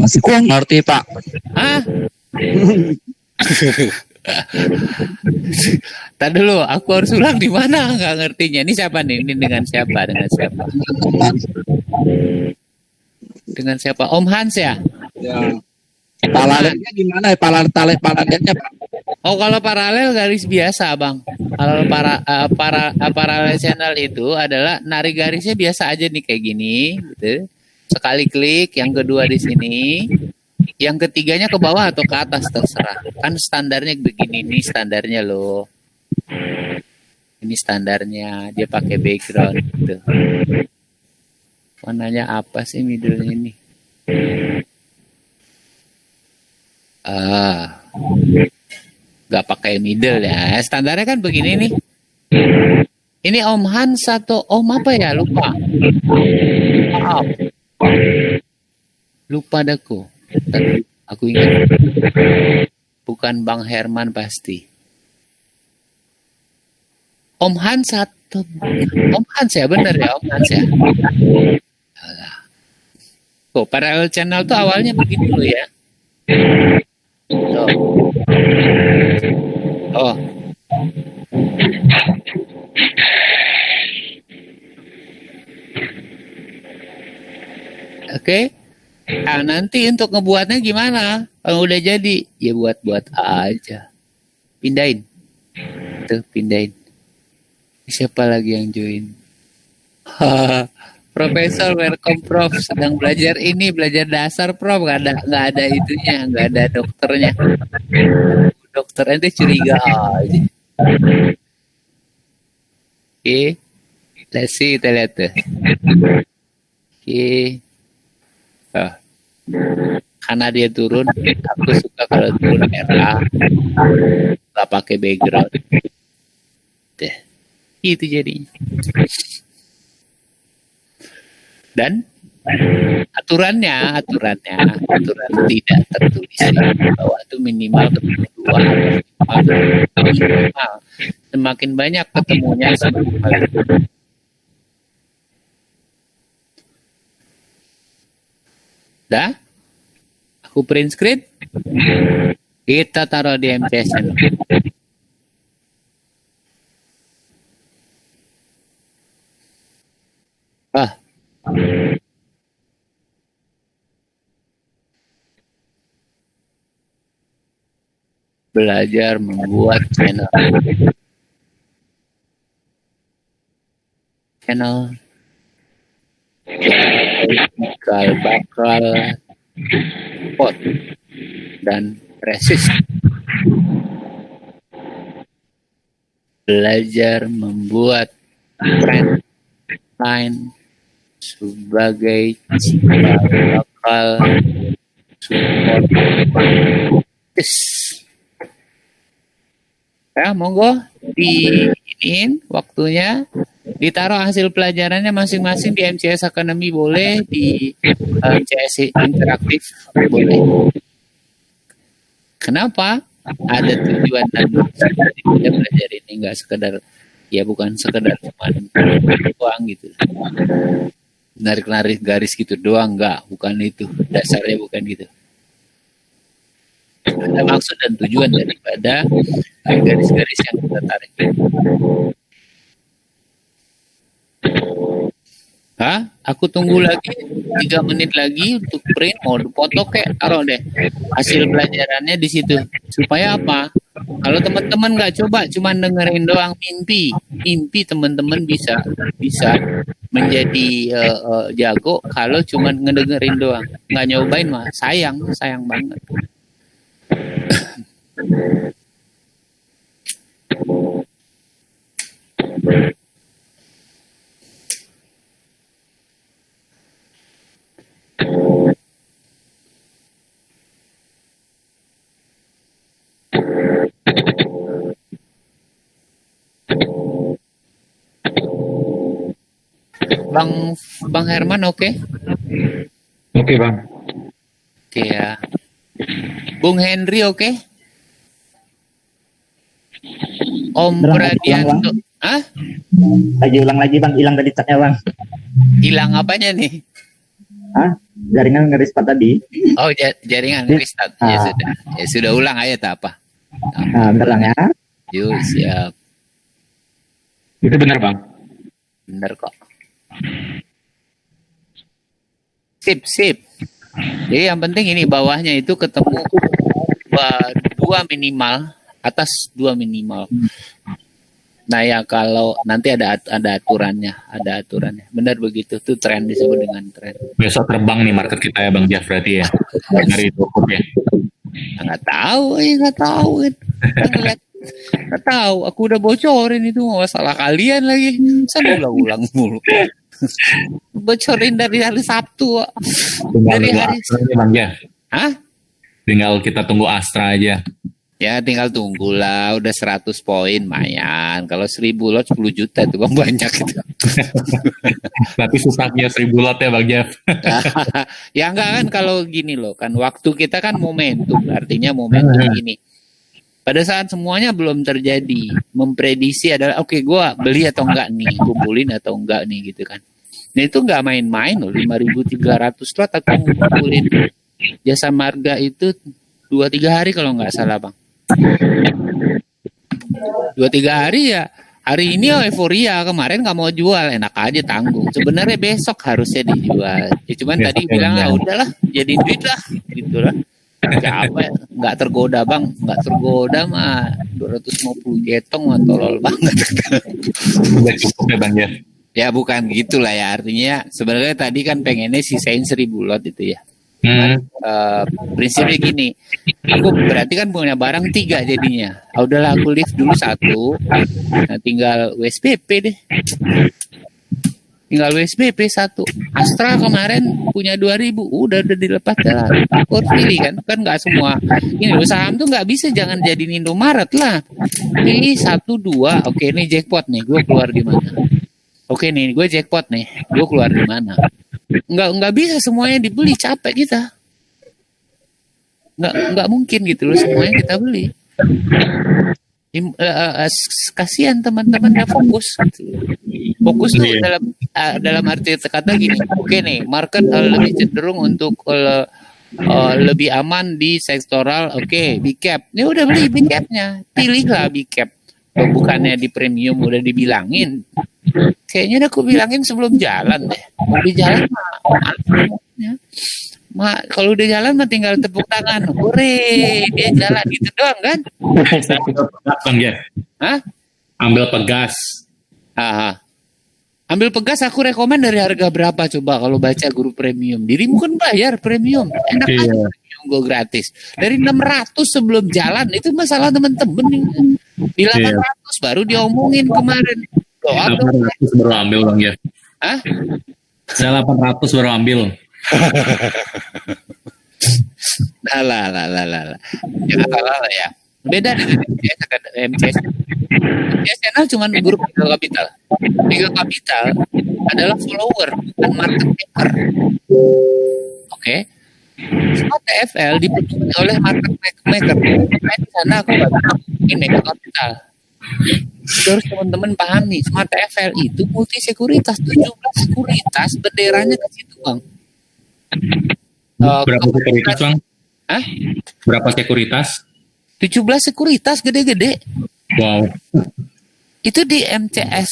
[SPEAKER 5] Masih kurang ngerti Pak.
[SPEAKER 1] Hah? Tadi dulu, aku harus ulang di mana nggak ngertinya. Ini siapa nih? Ini dengan siapa? Dengan siapa? Om Hans ya?
[SPEAKER 5] Ya. Paralelnya gimana? Paralelnya Pak?
[SPEAKER 1] Oh kalau paralel garis biasa bang. Kalau paralel channel itu adalah narik garisnya biasa aja nih kayak gini, gitu. Sekali klik, yang kedua di sini, yang ketiganya ke bawah atau ke atas terserah. Kan standarnya begini, ini standarnya loh. Ini standarnya, dia pakai background gitu. Warnanya apa sih middle ini? Gak pakai middle ya. Standarnya kan begini nih. Ini Om Hans atau Om apa ya? Lupa. Maaf. Lupa daku. Aku ingat. Bukan Bang Herman pasti. Om Hans atau Om Hans ya, benar ya Om Hans ya. Tuh, parallel channel tuh awalnya begini dulu ya. Tuh. Oh. Oke. Nah, nanti untuk ngebuatnya gimana? Kalau udah jadi, ya buat aja. Pindahin. Tuh, pindahin. Siapa lagi yang join? Profesor, welcome Prof. Sedang belajar ini, belajar dasar Prof. Nggak ada itunya, nggak ada dokternya. Dokter ente curiga aja. Oke. Let's see, kita lihat tuh. Oke. Karena dia turun, aku suka kalau turun merah. Gak pakai background. Deh. Itu jadinya. Dan aturan tidak tertulis bahwa itu minimal ketemu 2 minimal. Semakin banyak ketemunya semakin baik. Dah, aku print screen, kita taruh di MCSN. Belajar membuat channel bakal pot dan resist. Belajar membuat trend line sebagai cikal bakal support. Ya, monggo diinin waktunya, ditaruh hasil pelajarannya masing-masing di MCS Academy boleh, di MCS Interaktif boleh. Kenapa? Ada tujuan dan kita belajar ini nggak sekedar, ya bukan sekedar cuma doang gitu, narik-narik garis gitu doang, bukan itu dasarnya, bukan gitu. Ada maksud dan tujuan daripada garis-garis yang kita tarik. Aku tunggu lagi 3 menit lagi untuk print, mau foto kayak taruh deh hasil pelajarannya di situ. Supaya apa? Kalau teman-teman nggak coba cuma dengerin doang, mimpi teman-teman bisa menjadi jago kalau cuma ngedengerin doang, nggak nyobain mah sayang banget. Bang Herman, oke?
[SPEAKER 2] Oke, Bang.
[SPEAKER 1] Oke ya. Bung Henry, oke? Om Pradianto.
[SPEAKER 6] Lagi ulang lagi, Bang. Hilang tadi chatnya, Bang.
[SPEAKER 1] Hilang apanya nih?
[SPEAKER 6] Jaringan nge-restart tadi.
[SPEAKER 1] Oh, jaringan nge-restart. Ya sudah ulang aja tak apa.
[SPEAKER 6] Bentar, Bang ya.
[SPEAKER 1] Yuk, siap.
[SPEAKER 2] Itu benar, Bang.
[SPEAKER 1] Benar kok. Sip. Jadi yang penting ini bawahnya itu ketemu 2 minimal, atas 2 minimal. Nah ya, kalau nanti ada aturannya. Benar begitu, tuh tren disebut dengan tren.
[SPEAKER 2] Besok terbang nih market kita ya, Bang Jeff, berarti ya. Dari Tokyo ya.
[SPEAKER 1] Nggak tahu. Nggak tahu. Aku udah bocorin itu, masalah kalian lagi. Saya ulang mulu. Bocorin dari hari Sabtu. Dari hari
[SPEAKER 2] Bang Jeff.
[SPEAKER 1] Tinggal
[SPEAKER 2] kita tunggu Astra aja.
[SPEAKER 1] Ya tinggal tunggulah, udah 100 poin mayan. Kalau 1000 lot 10 juta itu Bang, banyak itu.
[SPEAKER 2] Tapi susahnya 1000 lot ya Bang Jeff.
[SPEAKER 1] Ya enggak kan, kalau gini loh kan, waktu kita kan momentum, artinya momentum ini. Pada saat semuanya belum terjadi, memprediksi adalah oke, gua beli atau enggak nih, kumpulin atau enggak nih gitu kan. Nah itu enggak main-main loh, 5.300 lot aku kumpulin Jasa Marga itu 2-3 hari kalau nggak salah Bang. 2-3 hari ya. Hari ini euforia, kemarin nggak mau jual, enak aja tanggung. Sebenarnya besok harusnya dijual. Ya, cuman tadi bilang udahlah, jadi duit lah, gitulah. Capek, nggak tergoda Bang, nggak tergoda mah 250 getong mah tolol banget.
[SPEAKER 2] Udah cukup ya Bang ya.
[SPEAKER 1] Ya bukan gitulah ya, artinya sebenarnya tadi kan pengennya sisain 1000 lot itu ya. Prinsipnya gini, aku berarti kan punya barang 3 jadinya. Udahlah aku lift dulu 1, nah tinggal WSBP deh. Tinggal WSBP 1. Astra kemarin punya 2.000, udah dilepas jalan. Aku harus pilih kan nggak semua. Ini saham tuh nggak bisa, jangan jadi Indomaret lah. Pilih 1, 2, oke ini jackpot nih, gue keluar di mana? Oke nih, gue jackpot nih, gue keluar di mana? Nggak bisa semuanya dibeli, capek kita. Nggak mungkin gitu loh semuanya kita beli. Kasihan teman-teman yang fokus. Fokus tuh dalam arti kata gini. Oke nih, market lebih cenderung untuk lebih aman di sektoral. Oke, big cap. Ini udah beli big capnya, pilihlah big cap. Bukannya di premium udah dibilangin. Kayaknya udah aku bilangin sebelum jalan deh. Mau di jalan kalau udah jalan mah tinggal tepuk tangan. Hore, dia jalan gitu doang kan?
[SPEAKER 2] Bang ya.
[SPEAKER 1] Hah?
[SPEAKER 2] Ambil pegas.
[SPEAKER 1] Ambil pegas aku rekomen dari harga berapa coba kalau baca grup premium. Dirimu kan bayar premium. Enak aja premium gue gratis. Dari 600 sebelum jalan itu masalah temen-temen nih. Di 800 baru diomongin kemarin.
[SPEAKER 2] 800 baru ambil Bang ya.
[SPEAKER 1] Hah?
[SPEAKER 2] Saya 800 baru ambil.
[SPEAKER 1] Lah. Jangan salah lah ya. Beda dengan MCS. MCS channel cuma grup Tiga Kapital. Tiga Kapital adalah follower, bukan market maker. Oke. Smart TFL dipenuhi oleh market maker. Nah, di sana aku nggak bikin Mega Kapital. Terus teman-teman pahami, Smart TFL itu multi sekuritas, 17 sekuritas, benderanya ke situ Bang.
[SPEAKER 2] Berapa sekuritas Bang?
[SPEAKER 1] Hah?
[SPEAKER 2] Berapa sekuritas?
[SPEAKER 1] 17 sekuritas gede-gede.
[SPEAKER 2] Wow.
[SPEAKER 1] Itu di MCS,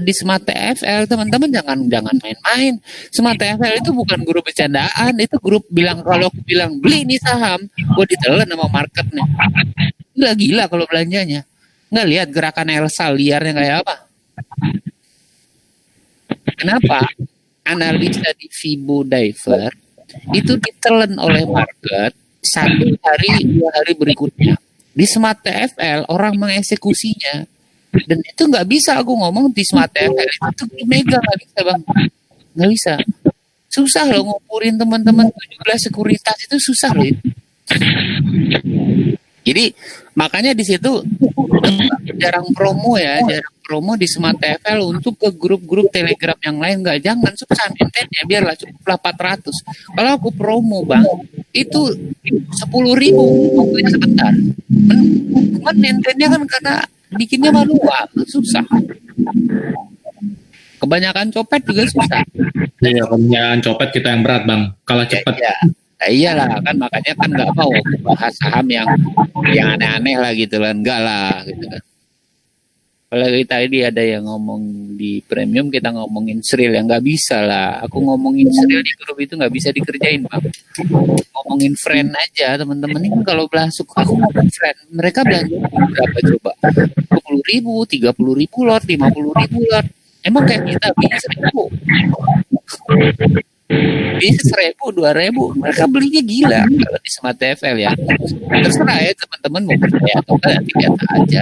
[SPEAKER 1] di Smart TFL teman-teman jangan main-main. Smart TFL itu bukan grup bercandaan, itu grup kalau aku bilang beli nih saham, gue ditelan sama marketnya. Gila kalau belanjanya. Nggak lihat gerakan Elsa liarnya kayak apa? Kenapa? Analisa di Fibo Diver itu ditelan oleh market 1 hari 2 hari berikutnya. Di Smart TFL orang mengeksekusinya, dan itu nggak bisa aku ngomong di Smart TFL itu mega nggak bisa Bang, nggak bisa. Susah loh ngukurin teman-teman 17 sekuritas itu susah loh itu. Jadi makanya di situ jarang promo di Smart TFL untuk ke grup-grup Telegram yang lain nggak, jangan susah maintainnya, biarlah cukuplah 400. Kalau aku promo Bang itu 10.000 waktunya sebentar. Cuman maintainnya kan karena bikinnya manual susah. Kebanyakan copet juga susah.
[SPEAKER 2] Iya, kebanyakan copet kita yang berat Bang. Kalau cepat.
[SPEAKER 1] Ya. Nah, iyalah kan makanya kan nggak mau bahas saham yang aneh-aneh lah gitu lah, enggak lah gitu kan. Kalau tadi ada yang ngomong di premium kita ngomongin Sril yang nggak bisa lah. Aku ngomongin Sril di grup itu nggak bisa dikerjain Bang. Ngomongin friend aja teman-teman ini kalau masuk aku ngomong friend mereka belanja berapa coba? 20.000, 30.000 lot, 50.000 lot. Emang kayak kita bisa 1.000. Bisa 1.000, 2.000, mereka belinya gila kalau di Smart TFL ya. Terserah ya teman-teman mau percaya atau enggak, nanti lihat aja.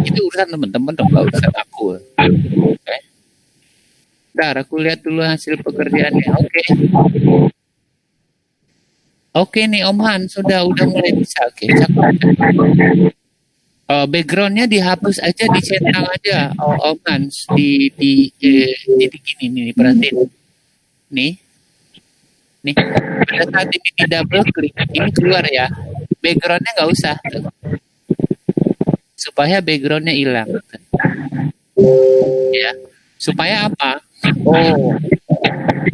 [SPEAKER 1] Itu urusan teman-teman dong, nggak urusan aku. Oke. Bentar, aku lihat dulu hasil pekerjaannya. Oke nih Om Han, udah mulai bisa. Oke, cakep. Backgroundnya dihapus aja, dicentang aja. Om Hans di gini nih, perhatiin. Nih, pada saat ini di double klik, ini keluar ya. Backgroundnya nggak usah, supaya backgroundnya hilang. Ya, supaya apa? Oh,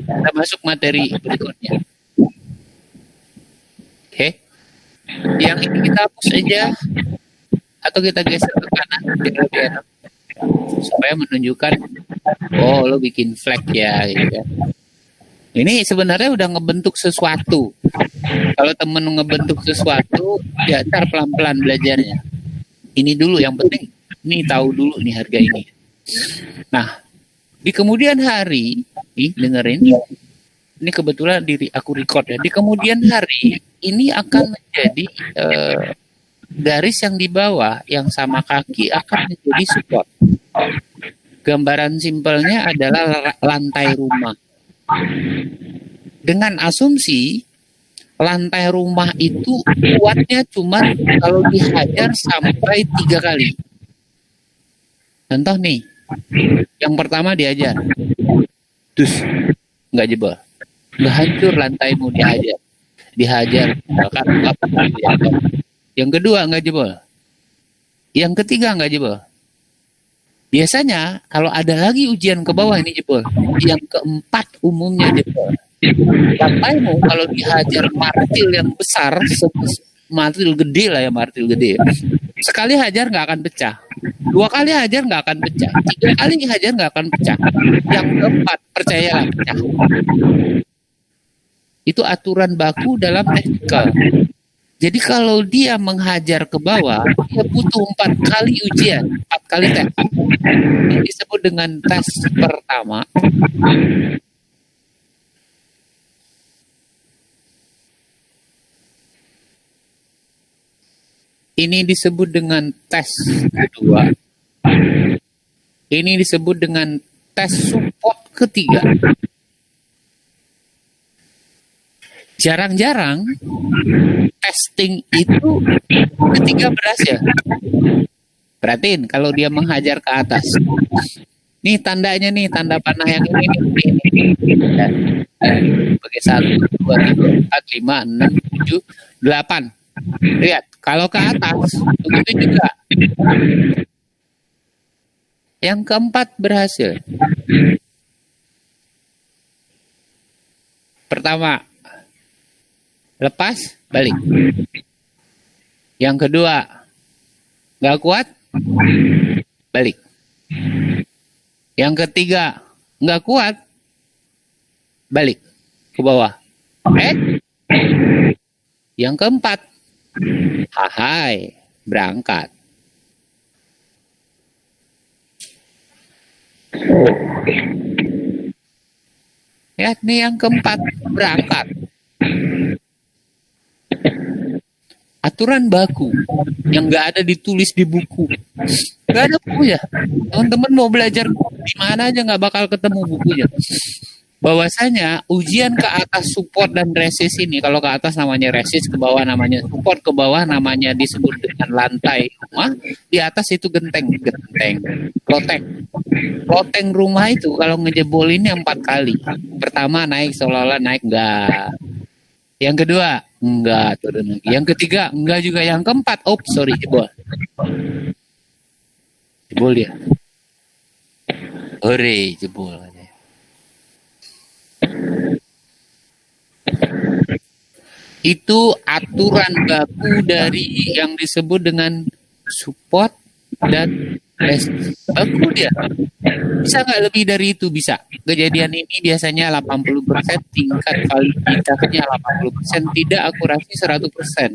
[SPEAKER 1] kita masuk materi berikutnya. Oke, yang ini kita hapus aja, atau kita geser ke kanan biar lebih enak, supaya menunjukkan, oh lo bikin flag ya, gitu ya. Ini sebenarnya udah ngebentuk sesuatu. Kalau temen ngebentuk sesuatu, ya ntar pelan-pelan belajarnya. Ini dulu yang penting, ini tahu dulu nih harga ini. Nah, di kemudian hari, dengerin, ini kebetulan aku record ya. Di kemudian hari ini akan menjadi garis yang di bawah yang sama kaki akan menjadi support. Gambaran simpelnya adalah lantai rumah. Dengan asumsi lantai rumah itu kuatnya cuma kalau dihajar sampai 3 kali. Contoh nih, yang pertama dihajar, terus nggak jebol, nggak hancur lantaimu dihajar, bahkan apa dihajar. Yang kedua nggak jebol, yang ketiga nggak jebol. Biasanya kalau ada lagi ujian ke bawah ini jebol, yang keempat umumnya jebol. Lantaimu kalau dihajar martil yang besar, martil gede lah ya, martil gede. Sekali hajar nggak akan pecah, 2 kali hajar nggak akan pecah, 3 kali hajar nggak akan pecah, yang keempat percayalah pecah. Itu aturan baku dalam teknikal. Jadi kalau dia menghajar ke bawah, dia butuh 4 kali ujian, 4 kali tes. Ini disebut dengan tes pertama. Ini disebut dengan tes kedua. Ini disebut dengan tes support ketiga. Jarang-jarang testing itu ketiga berhasil. Perhatiin kalau dia menghajar ke atas. Nih tandanya nih, tanda panah yang ini. Sebagai 1, 2, 3, 4, 5, 6, 7, 8. Lihat, kalau ke atas, begitu juga. Yang keempat berhasil. Pertama, lepas, balik. Yang kedua, nggak kuat, balik. Yang ketiga, nggak kuat, balik ke bawah. Yang keempat, berangkat. Lihat nih yang keempat, berangkat. Aturan baku yang nggak ada ditulis di buku, nggak ada bukunya. Teman-teman mau belajar di mana aja nggak bakal ketemu bukunya. Bahwasanya ujian ke atas support dan resist ini, kalau ke atas namanya resist, ke bawah namanya support, ke bawah namanya disebut dengan lantai rumah, di atas itu genteng, loteng rumah itu kalau ngejebolinnya 4 kali. Pertama naik seolah-olah naik, enggak. Yang kedua enggak, turun lagi. Yang ketiga enggak juga. Yang keempat, jebol dia. Hore, jebol. Itu aturan baku dari yang disebut dengan support dan resist. Baku dia. Bisa nggak lebih dari itu? Bisa. Kejadian ini biasanya 80%, tingkat validitasnya 80%, tidak akurasi 100%.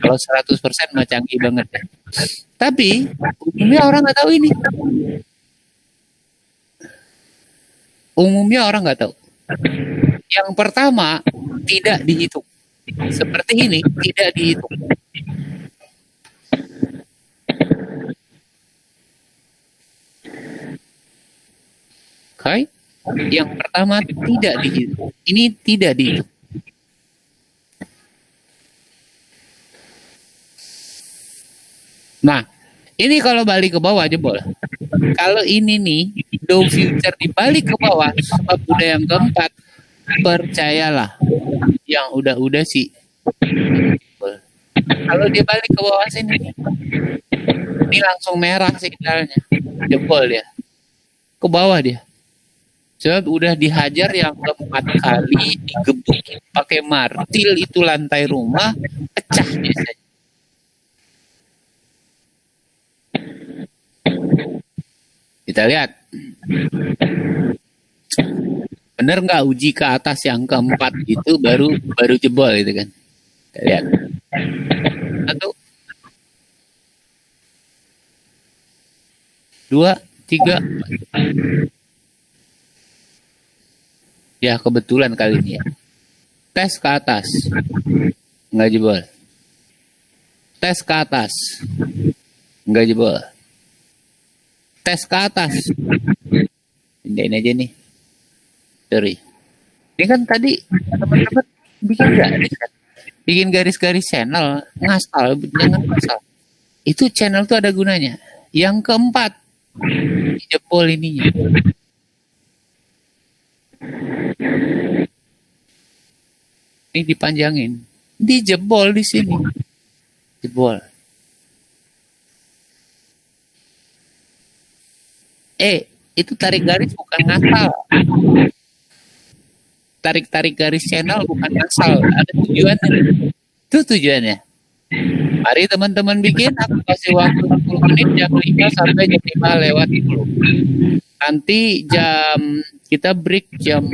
[SPEAKER 1] Kalau 100% mah canggih banget ya. Tapi umumnya orang nggak tahu ini. Umumnya orang nggak tahu. Yang pertama, tidak dihitung. Seperti ini, tidak dihitung. Oke? Yang pertama, tidak dihitung. Ini tidak dihitung. Nah, ini kalau balik ke bawah jebol. Kalau ini nih, do future dibalik ke bawah, sebab udah yang keempat, percayalah, yang udah sih. Kalau dia balik ke bawah sini, ini langsung merah sinyalnya, jebol dia, ke bawah dia. Sebab udah dihajar yang keempat kali, digebukin pakai martil, itu lantai rumah, pecah biasanya. Kita lihat. Bener nggak uji ke atas yang keempat itu baru jebol gitu kan? Kita lihat. 1, 2, 3, 4. Ya kebetulan kali ini ya. Tes ke atas. Nggak jebol. Tes ke atas. Nggak jebol. Tes ke atas. Pindahin aja nih. Sorry. Ini kan tadi teman-teman bikin garis kan? Bikin garis-garis channel. Ngasal, jangan ngasal. Itu channel tuh ada gunanya. Yang keempat, jebol ininya. Ini dipanjangin. Dijebol di sini. Jebol. Itu tarik garis bukan ngasal. Tarik-tarik garis channel bukan ngasal. Ada tujuannya. Itu tujuannya. Mari teman-teman bikin, aku kasih waktu 10 menit jam 5 sampai jam 5 lewat 10. Nanti kita break jam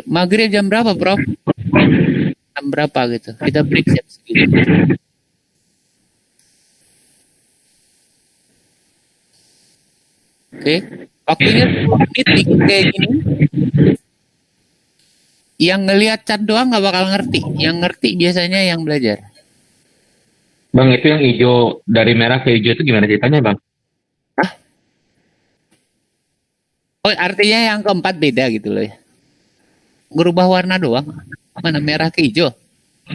[SPEAKER 1] maghrib jam berapa, Prof? Jam berapa gitu? Kita break jam segitu. Oke, waktunya 10 menit bikin kayak gini. Yang ngelihat cat doang nggak bakal ngerti. Yang ngerti biasanya yang belajar.
[SPEAKER 2] Bang, itu yang hijau dari merah ke hijau itu gimana ceritanya, Bang?
[SPEAKER 1] Hah? Oh, artinya yang keempat beda gitu loh ya. Berubah warna doang. Mana merah ke hijau?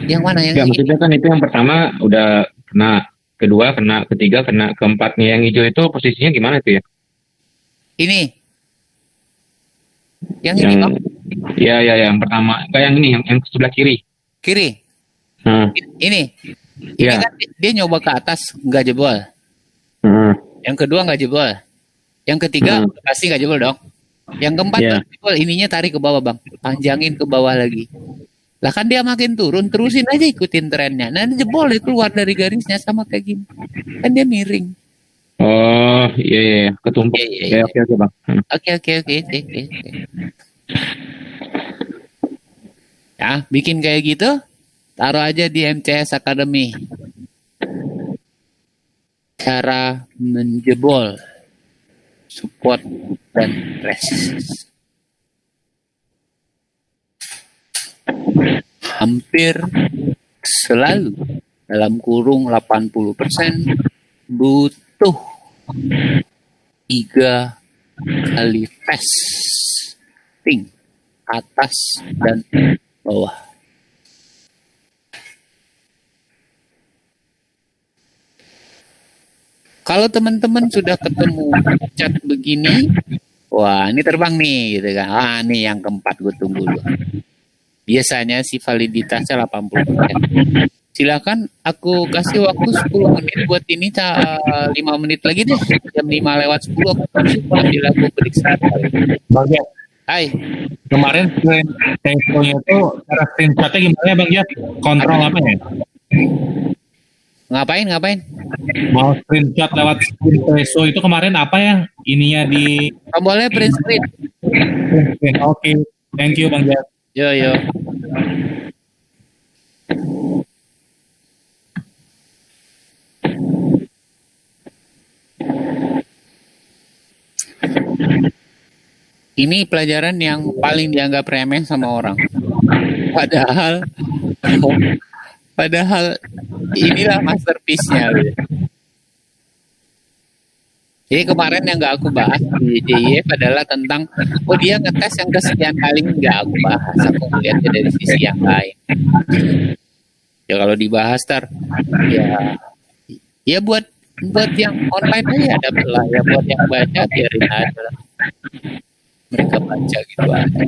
[SPEAKER 1] Yang mana yang
[SPEAKER 2] Enggak, maksudnya kan itu yang pertama udah kena, kedua kena, ketiga kena, keempatnya yang hijau itu posisinya gimana itu ya?
[SPEAKER 1] Ini. Yang ini, Bang.
[SPEAKER 2] Ya, yang pertama. Enggak, yang ini, yang sebelah kiri.
[SPEAKER 1] Kiri.
[SPEAKER 2] Hmm.
[SPEAKER 1] Ini
[SPEAKER 2] Ya.
[SPEAKER 1] kan dia nyoba ke atas nggak jebol. Yang kedua nggak jebol. Yang ketiga pasti nggak jebol dong. Yang keempat jebol, ininya tarik ke bawah, Bang. Panjangin ke bawah lagi. Lah kan dia makin turun, terusin aja ikutin trennya. Nah, jebol dia keluar dari garisnya sama kayak gini. Kan dia miring.
[SPEAKER 2] Oh, iya, ketumpuk.
[SPEAKER 1] Iya.
[SPEAKER 2] Oke, Bang.
[SPEAKER 1] Oke. Ya, bikin kayak gitu, taruh aja di MCS Academy. Cara menjebol, support, dan resist. Hampir selalu dalam kurung 80% butuh 3 kali testing atas dan bawah. Kalau teman-teman sudah ketemu cat begini, wah ini terbang nih gitu kan. Ini yang keempat gue tunggu dulu. Biasanya sih validitasnya 80%. Silakan aku kasih waktu 10 menit buat ini, 5 menit lagi deh. Jam 5 lewat 10 aku ambil aku periksa.
[SPEAKER 7] Bang Jeff,
[SPEAKER 1] Hai.
[SPEAKER 7] kemarin screen-nya itu cara screenshotnya gimana ya Bang Jeff? Kontrol apa ya?
[SPEAKER 1] Ngapain?
[SPEAKER 7] Mau screenshot lewat screen preso itu kemarin apa ya? Ininya di
[SPEAKER 1] Tombolnya print screen.
[SPEAKER 7] Oke. Thank you Bang Jeff.
[SPEAKER 1] Yo. Ini pelajaran yang paling dianggap remeh sama orang. Padahal inilah masterpiece-nya. Jadi kemarin yang nggak aku bahas di JIF adalah tentang dia ngetes yang kesekian kali, nggak aku bahas. Aku melihatnya dari sisi yang lain. Ya kalau dibahas ya buat yang online aja ada lah. Ya buat yang baca biarin aja lah. Mereka baca gitu aja.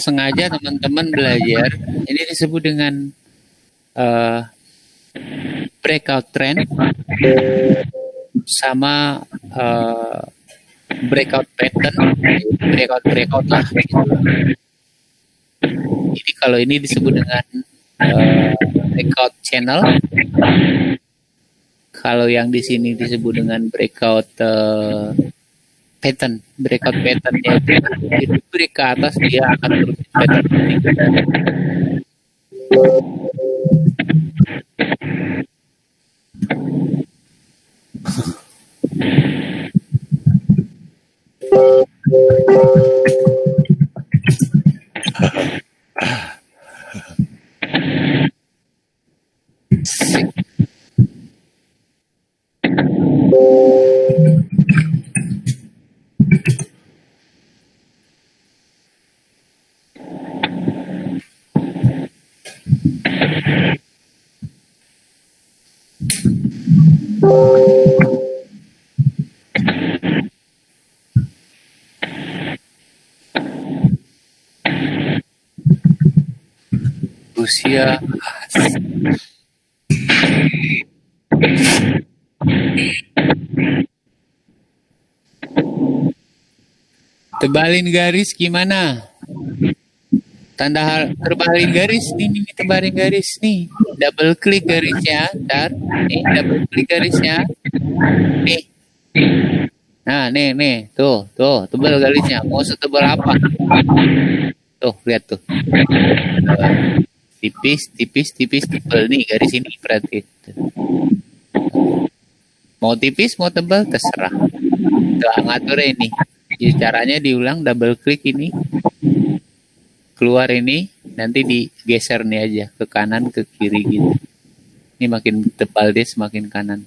[SPEAKER 1] sengaja teman-teman belajar ini disebut dengan breakout trend sama breakout pattern, breakout lah. Gitu. Jadi kalau ini disebut dengan breakout channel, kalau yang di sini disebut dengan breakout pattern. Breakout patternnya itu break ke atas, dia akan terus pattern. Usia tebalin garis gimana? Tanda terbalin garis nih, tebalin garis nih. Double klik garisnya, ntar nih double klik garisnya. Nih. Nah, nih, tuh, tebal garisnya. Mau setebal apa? Tuh, lihat tuh. Tipis, tebal nih garis ini berarti. Mau tipis, mau tebal, terserah. Tuh, ngatur ini. Jadi caranya diulang, double klik ini. Keluar ini, nanti digeser nih aja. Ke kanan, ke kiri gitu. Ini makin tebal dia semakin kanan.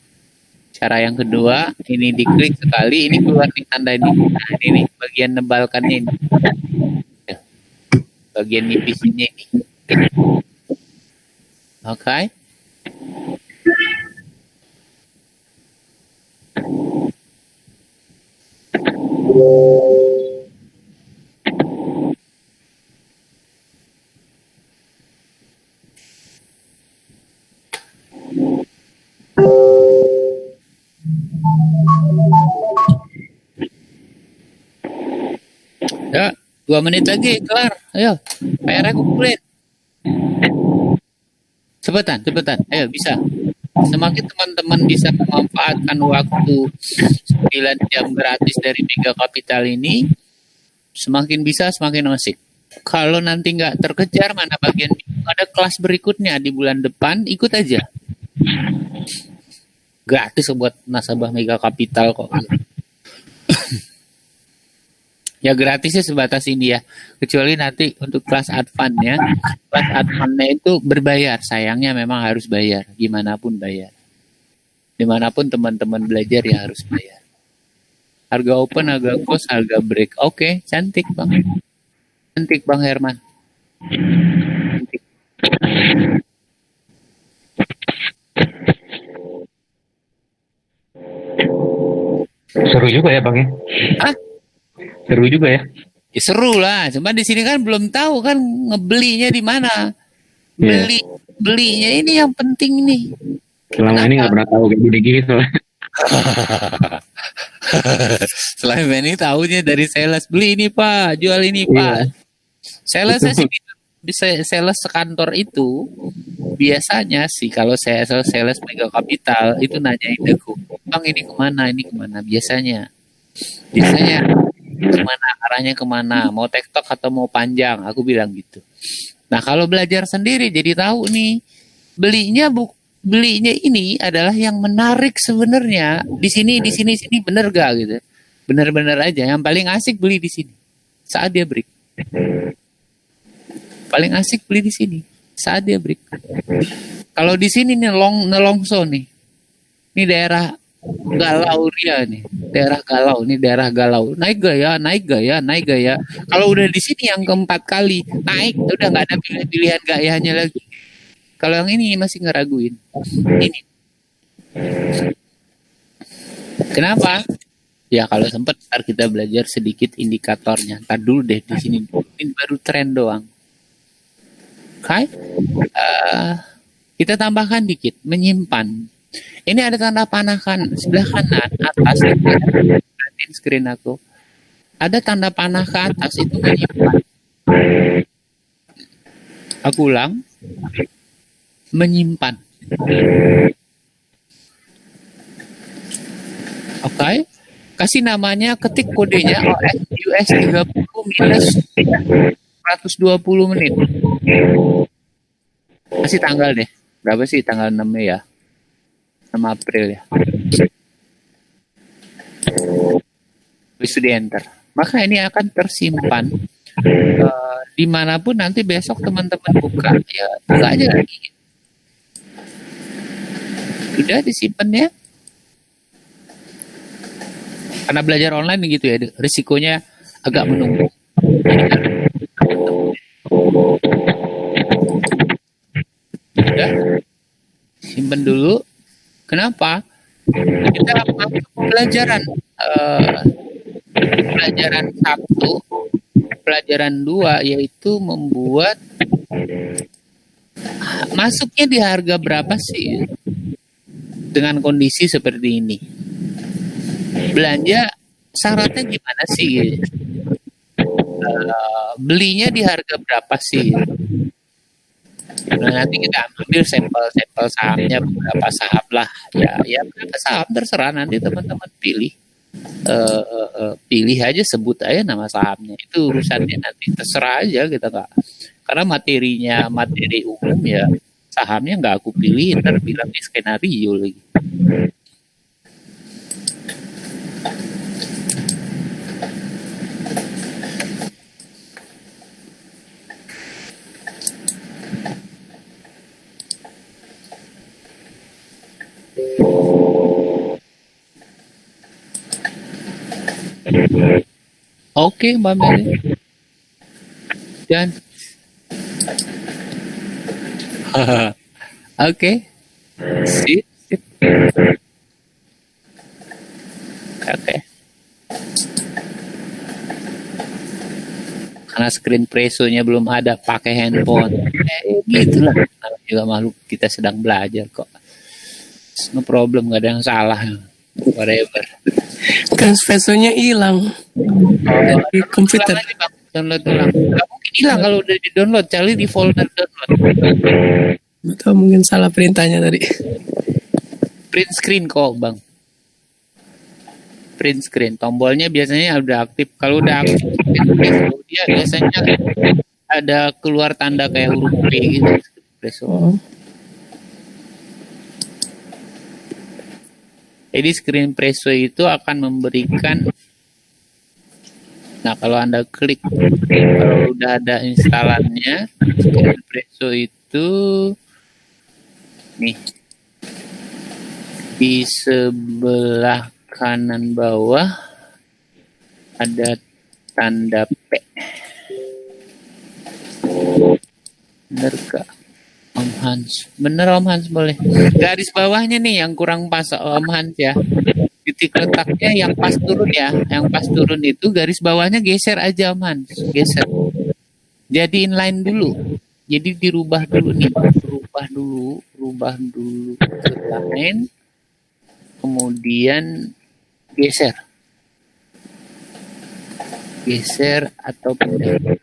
[SPEAKER 1] Cara yang kedua, ini diklik sekali, ini keluar nih tanda ini. Nah, ini nih, bagian nebalkannya ini. Ya. Bagian nipisnya ini. Oke. Ya, 2 menit lagi kelar. Ayo, PR kumpulin. Cepetan. Ayo, bisa. Semakin teman-teman bisa memanfaatkan waktu 9 jam gratis dari Mega Capital ini, semakin bisa, semakin asik. Kalau nanti nggak terkejar, mana bagian ada kelas berikutnya di bulan depan, ikut aja. Gratis buat nasabah Mega Capital kok. Ya gratisnya sebatas ini ya. Kecuali nanti untuk kelas advance-nya. Kelas advance-nya itu berbayar. Sayangnya memang harus bayar. Gimana pun bayar. Dimanapun teman-teman belajar ya harus bayar. Harga open, harga close, harga break. Oke, cantik Bang. Cantik Bang Herman. Cantik.
[SPEAKER 2] Seru juga ya Bang ya?
[SPEAKER 1] Hah?
[SPEAKER 2] Seru juga ya?
[SPEAKER 1] Ya seru lah, cuma di sini kan belum tahu kan ngebelinya di mana. Belinya ini yang penting nih.
[SPEAKER 2] Selama ini nggak pernah tahu kayak gini soalnya.
[SPEAKER 1] Selama ini tahunya dari sales, beli ini Pak, jual ini Pak. Salesnya sih bisa sales sekantor itu biasanya sih kalau saya sales Mega Capital itu nanyain aku, Bang ini kemana biasanya kemana, arahnya kemana, mau TikTok atau mau panjang, aku bilang gitu. Nah kalau belajar sendiri jadi tahu nih, belinya ini adalah yang menarik sebenarnya di sini bener gak gitu, bener-bener aja. Yang paling asik beli di sini saat dia break, paling asik beli di sini saat dia break. Kalau di sini nih nelongso nih, ini daerah galau dia nih, daerah galau, naik gaya. Kalau udah di sini yang keempat kali naik, udah nggak ada pilihan gayanya lagi. Kalau yang ini masih ngeraguin. Ini kenapa? Ya kalau sempat ntar kita belajar sedikit indikatornya. Ntar dulu deh di sini. Ini baru tren doang. Oke. Kita tambahkan dikit. Menyimpan. Ini ada tanda panah kan sebelah kanan atas. Perhatiin screen aku. Ada tanda panah ke atas itu menyimpan. Aku ulang. Menyimpan. Oke. Kasih namanya, ketik kodenya US 30 minus 120 menit. Kasih tanggal deh. Berapa sih tanggal 6 ya? 6 April ya. Habis itu di enter. Maka ini akan tersimpan dimanapun nanti besok teman-teman buka. Ya buka aja lagi. Sudah disimpan ya. Karena belajar online gitu ya, risikonya agak menunggu. Udah, simpan dulu. Kenapa? Kita masuk pelajaran pelajaran 1, pelajaran 2 yaitu membuat masuknya di harga berapa sih dengan kondisi seperti ini. Belanja syaratnya gimana sih? Belinya di harga berapa sih? Nah, nanti kita ambil sampel sahamnya beberapa saham lah. Ya berapa saham terserah nanti teman-teman pilih. Pilih aja, sebut aja nama sahamnya. Itu urusannya nanti terserah aja kita nggak. Karena materinya materi umum ya, sahamnya nggak aku pilih, ntar bilang di skenario lagi. Oke, Mbak Meli. Dan oke. Sip. Oke. Karena screen preso-nya belum ada, pakai handphone. Gitulah. Juga makhluk kita sedang belajar kok. No problem, gak ada yang salah. Whatever.
[SPEAKER 3] Kan spesonya hilang di komputer.
[SPEAKER 1] Download ulang. Gak mungkin hilang kalau udah di download. Cari di folder download.
[SPEAKER 3] Atau mungkin salah perintahnya tadi.
[SPEAKER 1] Print screen kok bang. Print screen. Tombolnya biasanya udah aktif. Kalau udah aktif dia biasanya ada keluar tanda kayak huruf P gitu. Preso. Jadi screen preso itu akan memberikan, nah kalau Anda klik, kalau udah ada instalannya, screen preso itu, nih, di sebelah kanan bawah ada tanda P. Bener gak? Om Hans, bener Om Hans, boleh. Garis bawahnya nih yang kurang pas Om Hans ya. Titik letaknya yang pas turun ya. Yang pas turun itu garis bawahnya geser aja Om Hans, geser. Jadi inline dulu. Jadi dirubah dulu nih, rubah dulu ke line. Kemudian geser atau pindah.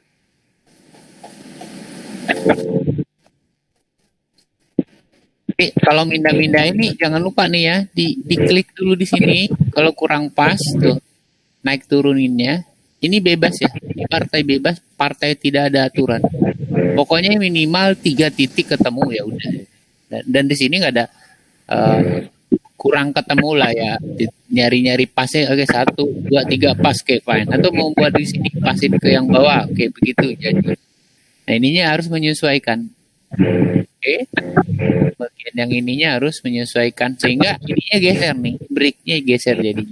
[SPEAKER 1] Kalau mindah-mindah ini jangan lupa nih ya, diklik dulu di sini. Kalau kurang pas tuh naik turuninnya. Ini bebas ya, ini partai bebas, partai tidak ada aturan. Pokoknya minimal 3 titik ketemu ya udah. Dan di sini nggak ada kurang ketemu lah ya. Nyari-nyari pasnya, oke 1, 2, 3 pas, oke fine. Atau mau buat di sini pasin ke yang bawah, oke begitu jadi. Nah ininya harus menyesuaikan. Oke. Bagian yang ininya harus menyesuaikan sehingga ininya geser nih, breaknya geser jadi.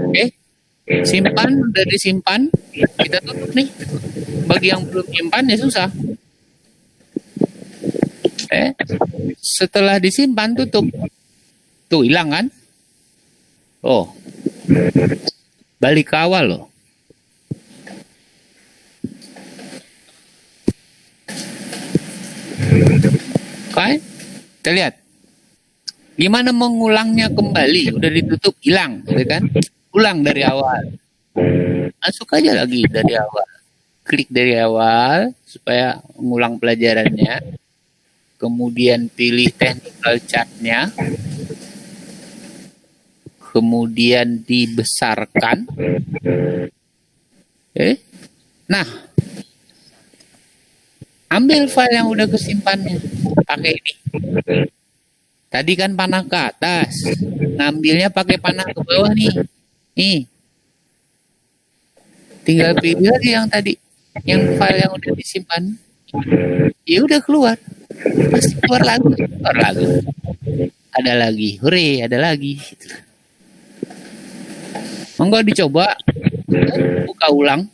[SPEAKER 1] Oke. Simpan, udah disimpan, kita tutup nih. Bagi yang belum simpan ya susah. Setelah disimpan tutup. Tuh hilang kan? Oh, balik ke awal loh. Oke, kita lihat. Gimana mengulangnya kembali? Udah ditutup, hilang, ya kan? Ulang dari awal. Masuk aja lagi dari awal. Klik dari awal supaya mengulang pelajarannya. Kemudian pilih technical chart-nya. Kemudian dibesarkan. Nah, ambil file yang udah kesimpannya. Pakai ini. Tadi kan panah ke atas. Ngambilnya pakai panah ke bawah nih. Nih. Tinggal pilih lagi yang tadi. Yang file yang udah disimpan. Ya udah keluar. Pasti keluar lagi. Keluar lagi. Ada lagi. Hore, ada lagi. Monggo dicoba. Buka ulang.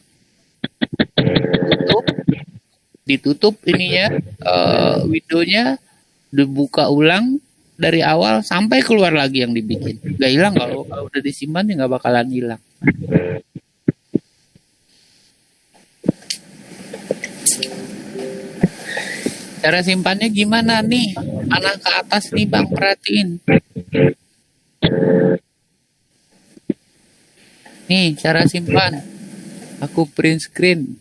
[SPEAKER 1] Ditutup ininya. Windownya. Dibuka ulang. Dari awal sampai keluar lagi yang dibikin. Gak hilang kalau udah disimpan ya gak bakalan hilang. Cara simpannya gimana nih? Panah ke atas nih Bang, perhatiin. Nih cara simpan. Aku print screen.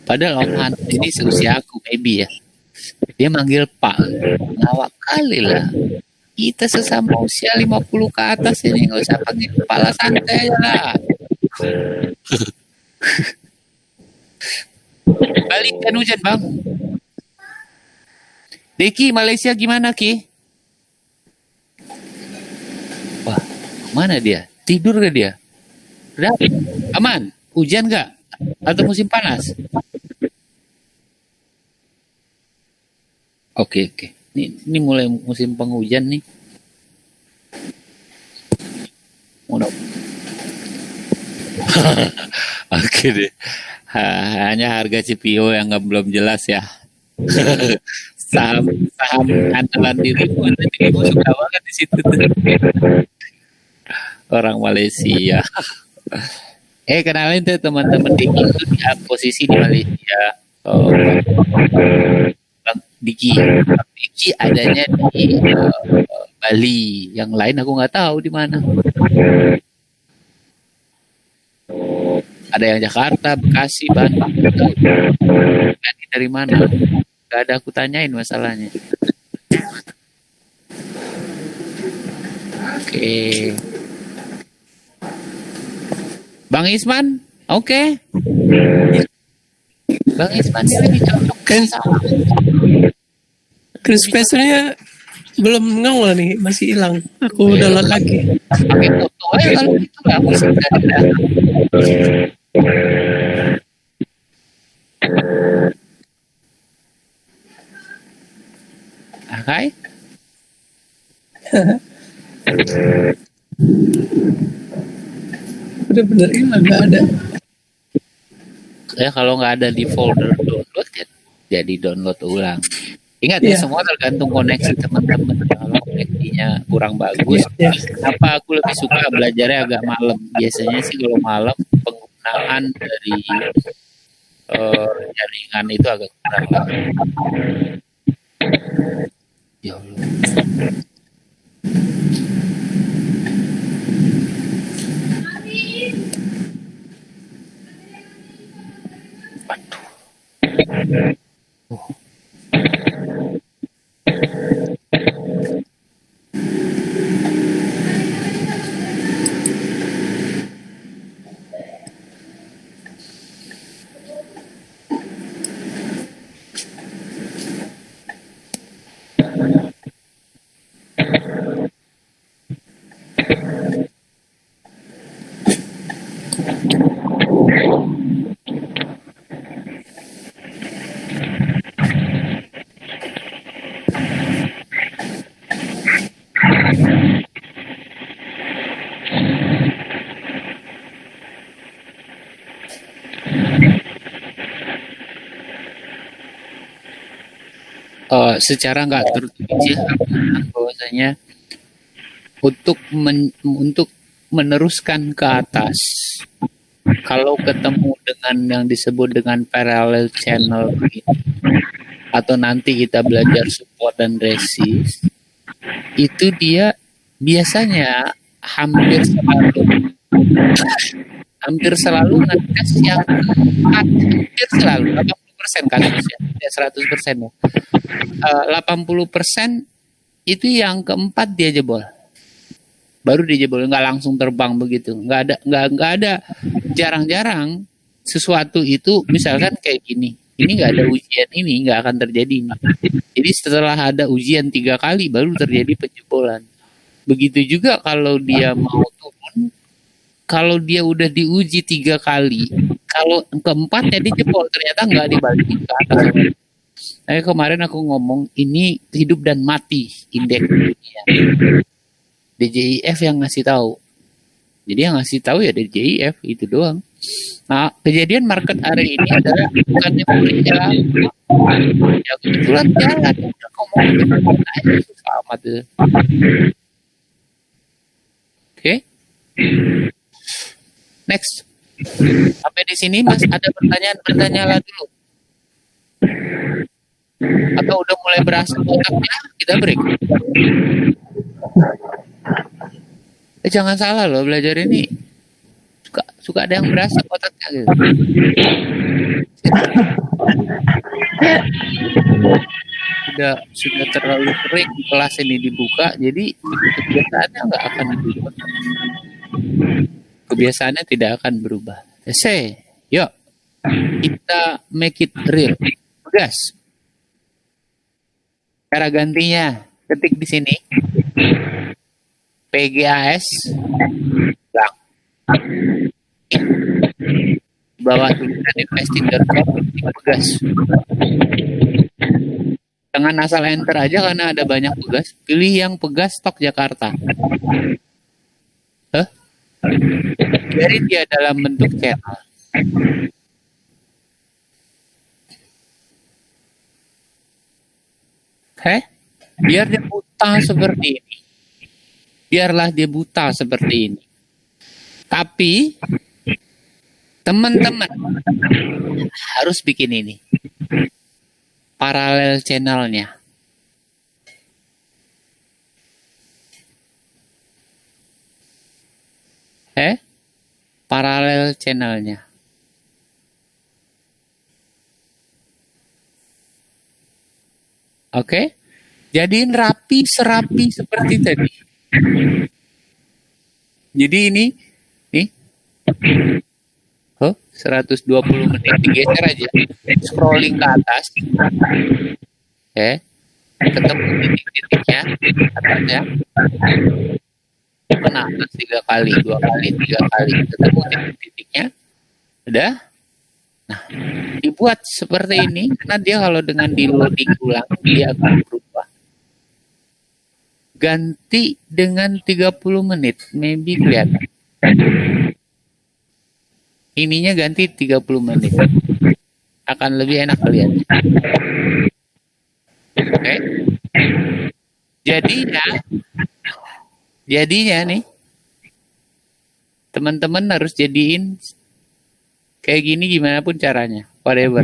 [SPEAKER 1] Padahal Om Han ini seusia aku maybe ya. Dia manggil Pak. Ngawak kali lah. Kita sesama usia 50 ke atas ini nggak usah panggil kepala, santai aja lah. Balik kan hujan Bang. Deki Malaysia gimana Ki? Wah, mana dia? Tidur gak dia? Udah? Aman? Hujan gak? Atau musim panas? Oke. Ini mulai musim penghujan nih. Oke deh. Hanya harga CPO yang belum jelas ya. saham andalan dirimu suka banget di situ tuh. Orang Malaysia. Kenalin tuh teman-teman Diki itu di posisi di Malaysia. Bang Diki adanya di Bali. Yang lain aku nggak tahu di mana. Ada yang Jakarta, Bekasi, Bandung. Ganti dari mana? Gak ada aku tanyain masalahnya. Oke. Bang Isman, oke. Bang Isman ini cocok
[SPEAKER 3] Kan Spacer-nya belum nongol nih, masih hilang. Aku download lagi.
[SPEAKER 1] pakai foto aja kalau gitu nggak musik ada. Oke.
[SPEAKER 3] Bener-bener hilang, nggak ada.
[SPEAKER 1] Ya kalau nggak ada di folder download ya jadi download ulang. Ingat ya, semua tergantung koneksi teman-teman. Kalau koneksinya kurang bagus, kenapa aku lebih suka belajarnya agak malam. Biasanya sih kalau malam penggunaan dari jaringan itu agak kurang. Ya Allah. secara nggak tertulis ya, bahwasanya untuk meneruskan ke atas, kalau ketemu dengan yang disebut dengan parallel channel atau nanti kita belajar support dan resist, itu dia biasanya hampir selalu ngetes yang hampir selalu 80% kasusnya, ya 100% ya. 80% itu yang keempat dia jebol. Baru dia jebol, nggak langsung terbang begitu. Nggak ada jarang-jarang sesuatu itu misalkan kayak gini. Ini nggak ada ujian, ini nggak akan terjadi. Jadi setelah ada ujian 3 kali baru terjadi penjebolan. Begitu juga kalau dia mau turun, kalau dia udah diuji 3 kali, kalau keempatnya dia jebol, ternyata nggak dibalikin ke atas. Kemarin aku ngomong ini hidup dan mati indeks dunia. DJIF yang ngasih tahu. Jadi yang ngasih tahu ya DJIF itu doang. Nah, kejadian market hari ini adalah bukannya boleh jalan. Ya kebetulan jalan. Udah ngomong aja susah amat tuh. Oke. Next. Sampai di sini Mas ada pertanyaan dulu. Atau udah mulai berasa otaknya, kita break. Jangan salah loh, belajar ini suka ada yang berasa otaknya gitu. Sudah terlalu sering kelas ini dibuka, jadi kebiasaannya nggak akan berubah. Kebiasaannya tidak akan berubah. Yuk kita make it real. Gas. Cara gantinya ketik di sini PGAS blank. Bawah tulisan investing.com pegas. Jangan asal enter aja karena ada banyak pegas. Pilih yang pegas stok Jakarta. Jadi dia dalam bentuk channel. Biar dia buta seperti ini. Biarlah dia buta seperti ini. Tapi teman-teman harus bikin ini. Paralel channelnya. Paralel channelnya. Oke? Jadiin serapi seperti tadi. Jadi ini nih 120 menit digeser aja, scrolling ke atas, ketemu titik-titiknya atasnya, kena atas 3 kali, 2 kali, 3 kali, ketemu titik-titiknya, udah. Nah, dibuat seperti ini karena dia kalau dengan di loading ulang dia akan berubah. Ganti dengan 30 menit, maybe kelihatan. Ininya ganti 30 menit. Akan lebih enak lihat. Oke. Jadinya nih, teman-teman harus jadiin kayak gini gimana pun caranya. Whatever.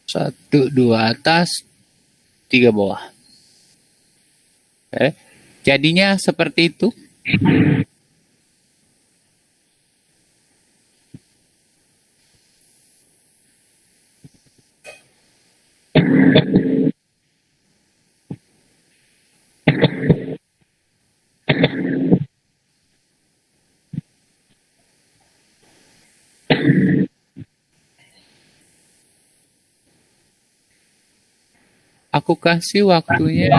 [SPEAKER 1] Satu, 2 atas, 3 bawah. Jadinya seperti itu. Aku kasih waktunya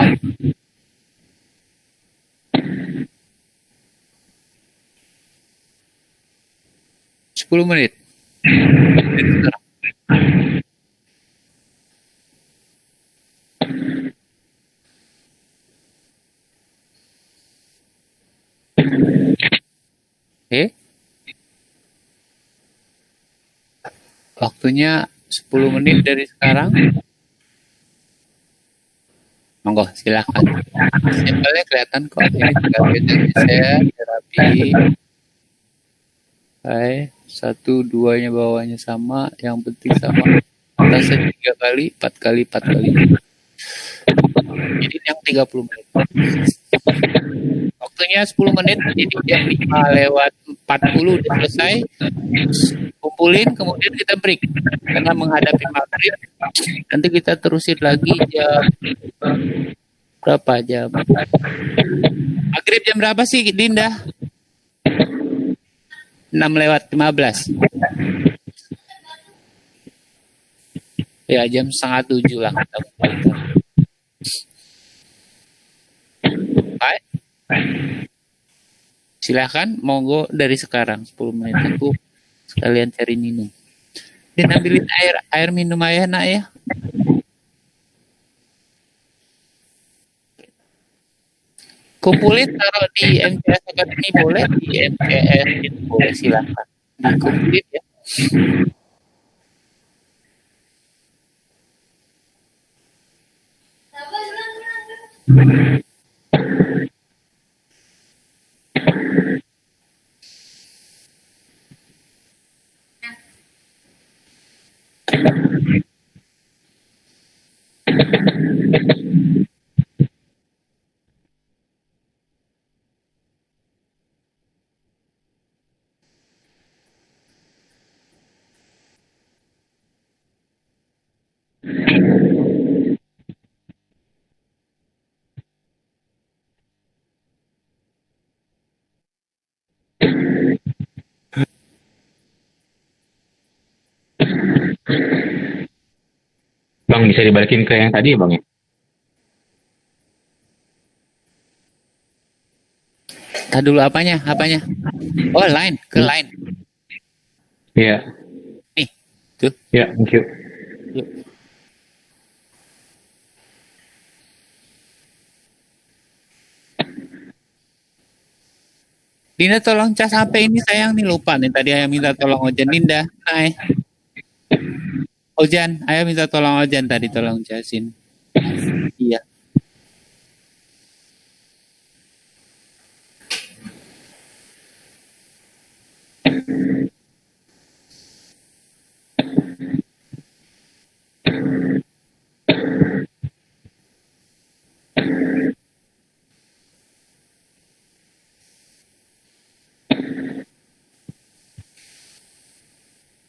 [SPEAKER 1] 10 menit. Dari sekarang. Oke. Waktunya 10 menit dari sekarang. Monggo, silakan. Simpelnya kelihatan kok. Ini tinggal kita share, terapi. Hai, 1, 2-nya bawahnya sama. Yang penting sama. Rasa 3 kali, 4 kali, 4 kali. Jadi yang 30 menit. Waktunya 10 menit, jadi jam 5 lewat 40 udah selesai. Kumpulin, kemudian kita break. Karena menghadapi maghrib, nanti kita terusin lagi jam berapa jam? Maghrib jam berapa sih, Dinda? 6 lewat 15. Ya, jam setengah 7 lah. Baik. Silakan, monggo dari sekarang 10 menit aku sekalian cari minum. Dan ambilin air minum ayah nak ya. Kumpulin taruh di MCS Academy boleh, di MCS itu boleh, silakan. Dikumpulin ya.
[SPEAKER 2] Bang, bisa dibalikin ke yang tadi ya, Bang ya?
[SPEAKER 1] Tadi dulu apanya? Oh, line, ke line.
[SPEAKER 2] Iya.
[SPEAKER 1] Nih, tuh.
[SPEAKER 2] Iya, thank you.
[SPEAKER 1] Yuk. Dinda tolong cas HP ini sayang nih, lupa nih tadi ayah minta tolong Ojan. Dinda, naik. Ojan, ayah minta tolong Ojan tadi, tolong casin. Iya.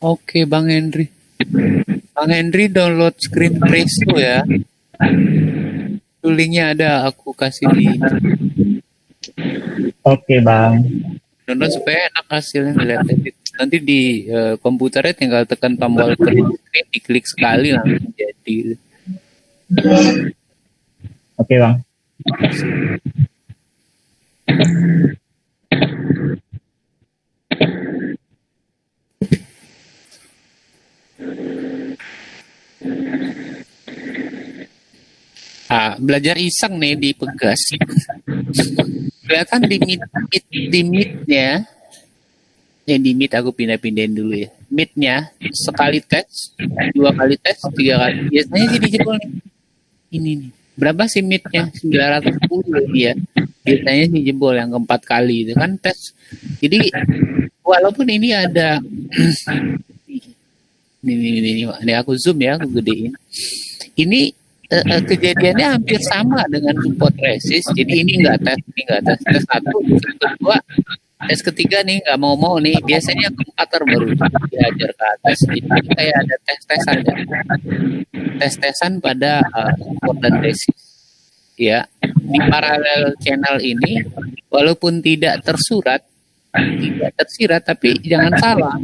[SPEAKER 1] Oke, Bang Henry. Bang Henry download screen presto ya. Linknya ada, aku kasih di
[SPEAKER 6] Oke bang.
[SPEAKER 1] download supaya enak hasilnya ngeliatnya. Nanti di komputernya tinggal tekan tombol print screen, diklik sekali langsung jadi.
[SPEAKER 6] Oke bang.
[SPEAKER 1] Belajar iseng nih di Pegas. Kelihatan di meet-nya. Ya di meet aku pindah-pindahin dulu ya. Meet-nya sekali tes, 2 kali tes, 3 kali. Biasanya sih dijebol nih. Ini nih. Berapa sih meet-nya? 910 ya. Biasanya sih jebol yang keempat kali itu kan tes. Jadi walaupun ini ada ini aku zoom ya, aku gedein. Ini kejadiannya hampir sama dengan support resist. Jadi ini enggak tes, tes 1, tes kedua, tes ketiga nih nggak mau nih. Biasanya keempat baru diajar ke atas. Jadi kayak ada tes-tesan ya. Tes-tesan pada support dan resist. Ya, di paralel channel ini walaupun tidak tersurat, tidak tersirat, tapi jangan salah.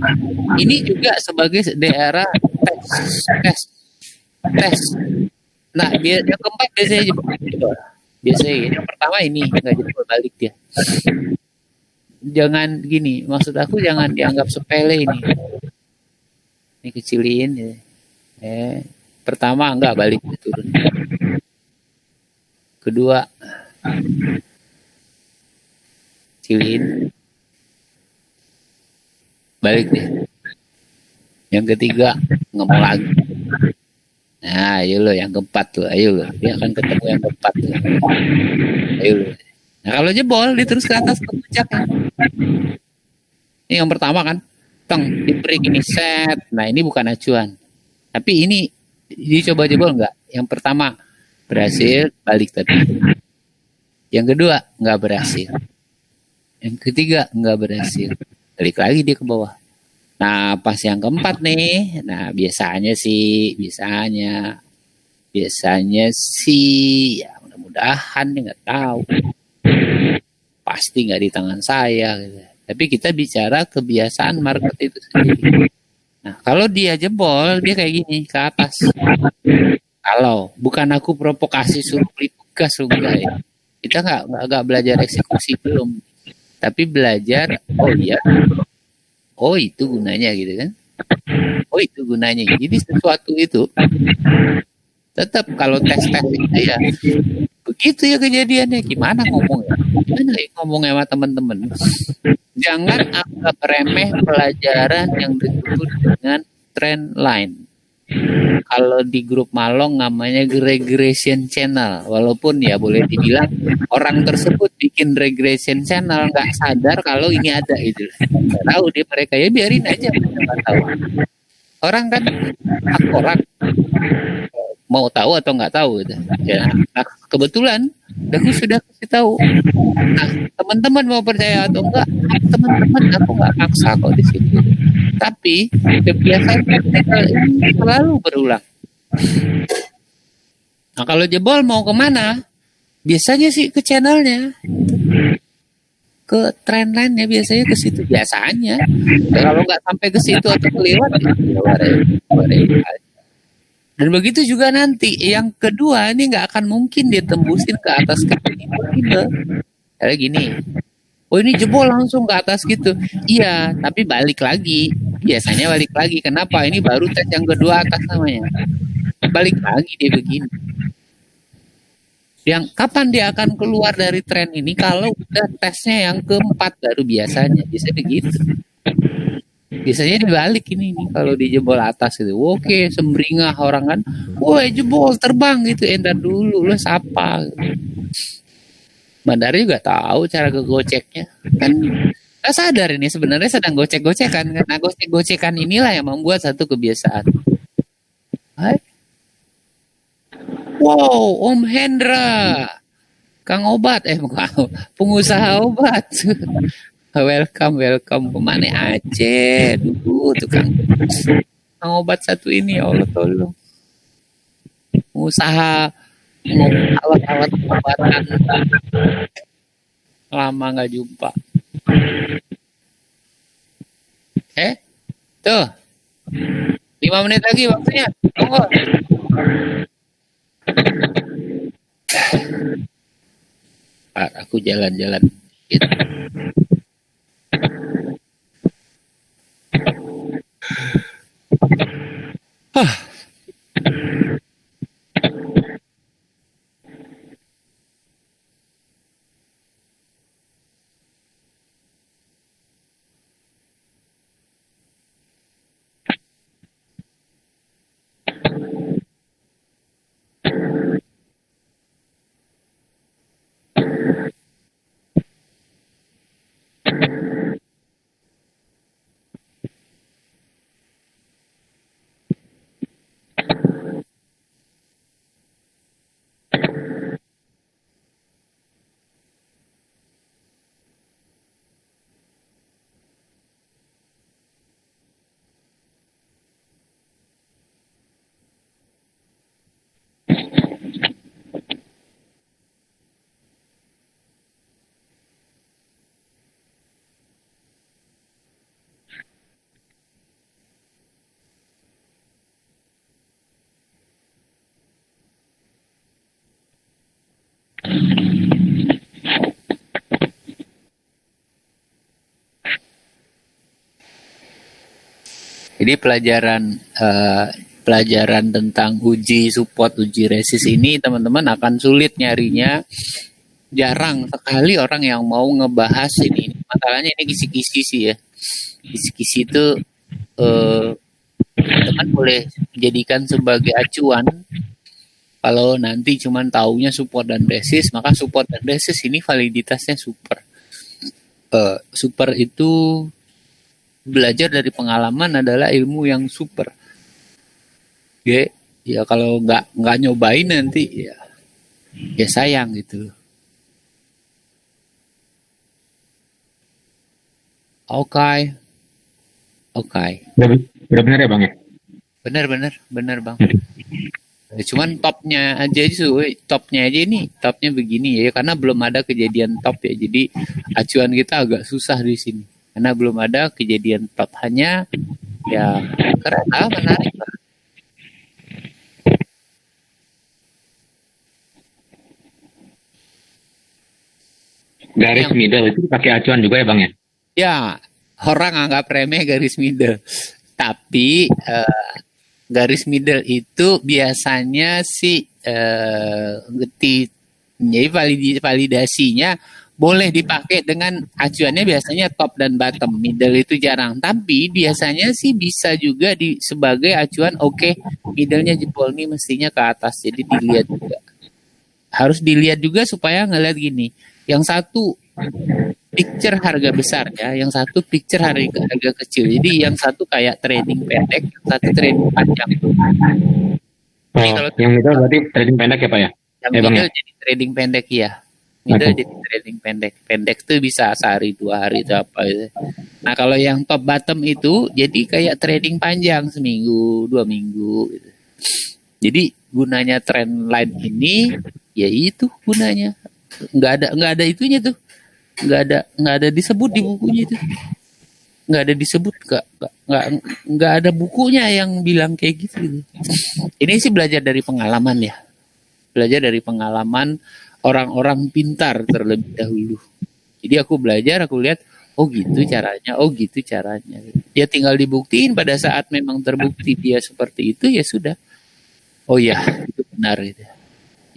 [SPEAKER 1] Ini juga sebagai daerah tes, tes. Nah, dia yang keempat biasanya jebol. Biasanya yang pertama ini nggak jebol, balik dia. Jangan gini, maksud aku jangan dianggap sepele ini. Ini kecilin ya. Pertama enggak, balik dia turun. Kedua kecilin, balik deh. Yang ketiga nggak mau lagi. Nah, ayo lo yang keempat tuh, ayo lo. Dia akan ketemu yang keempat tuh. Ayo lo. Nah, kalau jebol dia terus ke atas ke puncak. Ini yang pertama kan, di break ini set. Nah, ini bukan acuan. Tapi ini dicoba jebol enggak? Yang pertama berhasil, balik tadi. Yang kedua enggak berhasil. Yang ketiga enggak berhasil, balik lagi dia ke bawah. Nah, pas yang keempat nih, nah biasanya sih, ya mudah-mudahan dia nggak tahu, pasti nggak di tangan saya. Gitu. Tapi kita bicara kebiasaan market itu sendiri. Nah, kalau dia jebol, dia kayak gini ke atas. Kalau bukan aku provokasi suruh beli gas lu enggak ya. Kita nggak belajar eksekusi belum, tapi belajar. Oh iya. Oh itu gunanya gitu kan. Oh itu gunanya. Jadi sesuatu itu tetap kalau tes-tes itu ya begitu ya kejadiannya. Gimana ngomongnya? Gimana ya ngomongnya sama teman-teman? Jangan anggap remeh pelajaran yang disebut dengan trend line. Kalau di grup Malong namanya regression channel. Walaupun ya boleh dibilang orang tersebut bikin regression channel nggak sadar kalau ini ada gitu. Nggak tahu dia mereka ya biarin aja nggak tahu. Orang kan hak orang mau tahu atau nggak tahu gitu. Ya, nah, kebetulan aku sudah kasih tahu. Nah, teman-teman mau percaya atau enggak, teman-teman aku nggak maksa kok di sini. Tapi kebiasaan teknikal ini selalu berulang. Nah, kalau jebol mau kemana? Biasanya sih ke channelnya, ke trend line-nya biasanya ke situ biasanya. Ya, kalau nggak sampai ke situ atau kelewat, ya whatever. Dan begitu juga nanti yang kedua ini nggak akan mungkin dia tembusin ke atas gitu. Kayak gini. Oh ini jebol langsung ke atas gitu. Iya, tapi balik lagi. Biasanya balik lagi. Kenapa? Ini baru tes yang kedua atas namanya. Balik lagi dia begini. Yang kapan dia akan keluar dari tren ini? Kalau udah tesnya yang keempat baru biasanya. Biasanya begitu. Biasanya dibalik ini nih kalau di jebol atas gitu. Oke, semringah orang kan. Woi jebol terbang gitu. Entar dulu lo siapa? Bandar juga tahu cara kegoceknya. Kan nggak sadar ini sebenarnya sedang gocek-gocekan. Nah gocek-gocekan inilah yang membuat satu kebiasaan. Hai. Wow, Om Hendra. Kang obat. Bukan. Pengusaha obat. Welcome. Kemana aja? Dulu tukang obat satu ini, ya Allah tolong. Usaha alat-alat pengobatan. Lama nggak jumpa. Tuh. 5 menit lagi waktunya. Tunggu. Aku jalan-jalan. Gitu. Jadi pelajaran tentang uji support, uji resist ini teman-teman akan sulit nyarinya. Jarang sekali orang yang mau ngebahas ini. Masalahnya ini kisi-kisi sih ya. Kisi-kisi itu teman boleh jadikan sebagai acuan. Kalau nanti cuman taunya support dan resist, maka support dan resist ini validitasnya super. Super itu belajar dari pengalaman adalah ilmu yang super. Oke, ya kalau nggak nyobain nanti ya sayang gitu. Oke.
[SPEAKER 2] Udah benar ya Bang ya?
[SPEAKER 1] Benar Bang. Cuman topnya aja topnya begini ya, karena belum ada kejadian top ya. Jadi acuan kita agak susah di sini karena belum ada kejadian top, hanya ya keren menarik lah.
[SPEAKER 2] Garis middle itu pakai acuan juga ya Bang ya?
[SPEAKER 1] Ya, orang anggap remeh garis middle. Tapi garis middle itu biasanya sih validasinya boleh dipakai dengan acuannya biasanya top dan bottom. Middle itu jarang. Tapi biasanya sih bisa juga sebagai acuan, oke, middle-nya jebol nih mestinya ke atas. Jadi dilihat juga. Harus dilihat juga supaya ngeliat gini. Yang satu picture harga besar ya, yang satu picture harga kecil. Jadi yang satu kayak trading pendek, yang satu trading panjang. Jadi kalau
[SPEAKER 2] yang itu berarti trading pendek ya Pak ya?
[SPEAKER 1] Yang middle jadi trading pendek ya. Middle jadi trading pendek. Pendek tuh bisa sehari 2 hari itu apa gitu. Nah kalau yang top bottom itu jadi kayak trading panjang, seminggu 2 minggu gitu. Jadi gunanya trend line ini ya itu gunanya. Nggak ada itunya tuh, nggak ada disebut di bukunya itu, nggak ada disebut, nggak ada bukunya yang bilang kayak gitu. Ini sih belajar dari pengalaman ya, belajar dari pengalaman orang-orang pintar terlebih dahulu. Jadi aku belajar, aku lihat, oh gitu caranya, ya tinggal dibuktiin. Pada saat memang terbukti dia seperti itu ya sudah, oh ya itu benar gitu.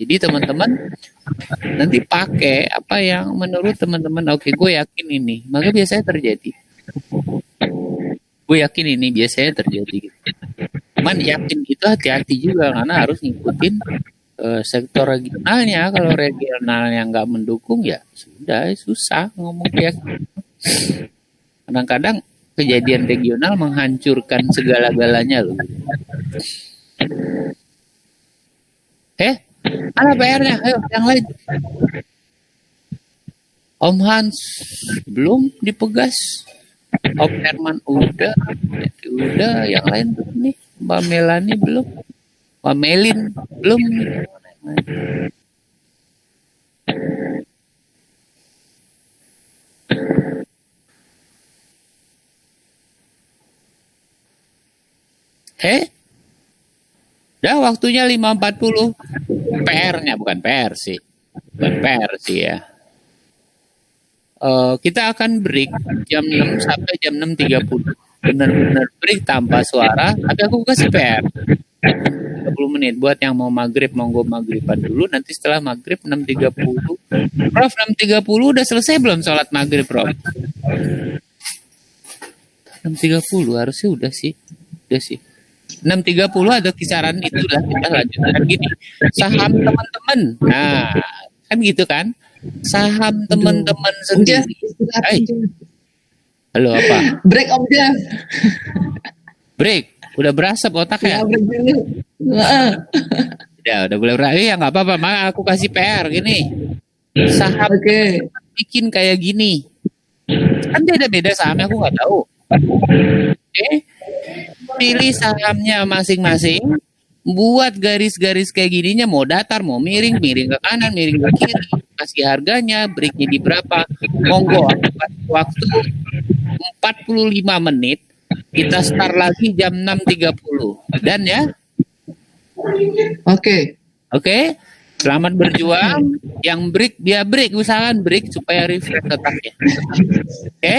[SPEAKER 1] Jadi teman-teman nanti pakai apa yang menurut teman-teman, oke, gue yakin ini, maka biasanya terjadi. Gue yakin ini biasanya terjadi. Cuman yakin itu hati-hati juga karena harus ngikutin sektor regionalnya. Kalau regionalnya nggak mendukung ya sudah, susah ngomong yakin. Kadang-kadang kejadian regional menghancurkan segala-galanya loh. Mana PR-nya? Ayo, yang lain. Om Hans belum dipegas. Om Herman udah, yang lain belum nih. Mbak Melani belum. Mbak Melin belum. Udah waktunya 5.40. PR-nya bukan PR sih. Bukan PR sih ya. Kita akan break jam 6 sampai jam 6.30. Benar-benar break tanpa suara, tapi aku kasih PR. 30 menit buat yang mau maghrib, monggo maghriban dulu. Nanti setelah maghrib 6.30. Prof, 6.30 udah selesai belum sholat maghrib, Prof? 6.30 harusnya udah sih. 6.30 ada kisaran itulah, kita lanjutkan gini. Saham teman-teman. Nah, kan gitu kan? Saham teman-teman sendiri. Halo apa?
[SPEAKER 4] Break Om Jeff.
[SPEAKER 1] Break. Udah berasap otaknya.
[SPEAKER 4] Ya, break dulu.
[SPEAKER 1] Udah boleh berakhir ya, nggak apa-apa. Maka aku kasih PR gini. Saham bikin kayak gini. Kan beda-beda sahamnya, aku nggak tahu. Oke. Pilih sahamnya masing-masing, buat garis-garis kayak gininya, mau datar, mau miring ke kanan, miring ke kiri, kasih harganya, breaknya di berapa, monggo. Waktu 45 menit, kita start lagi jam 6.30, dan ya. Oke, selamat berjuang. Yang break dia break, usahakan break supaya refresh otaknya. Oke.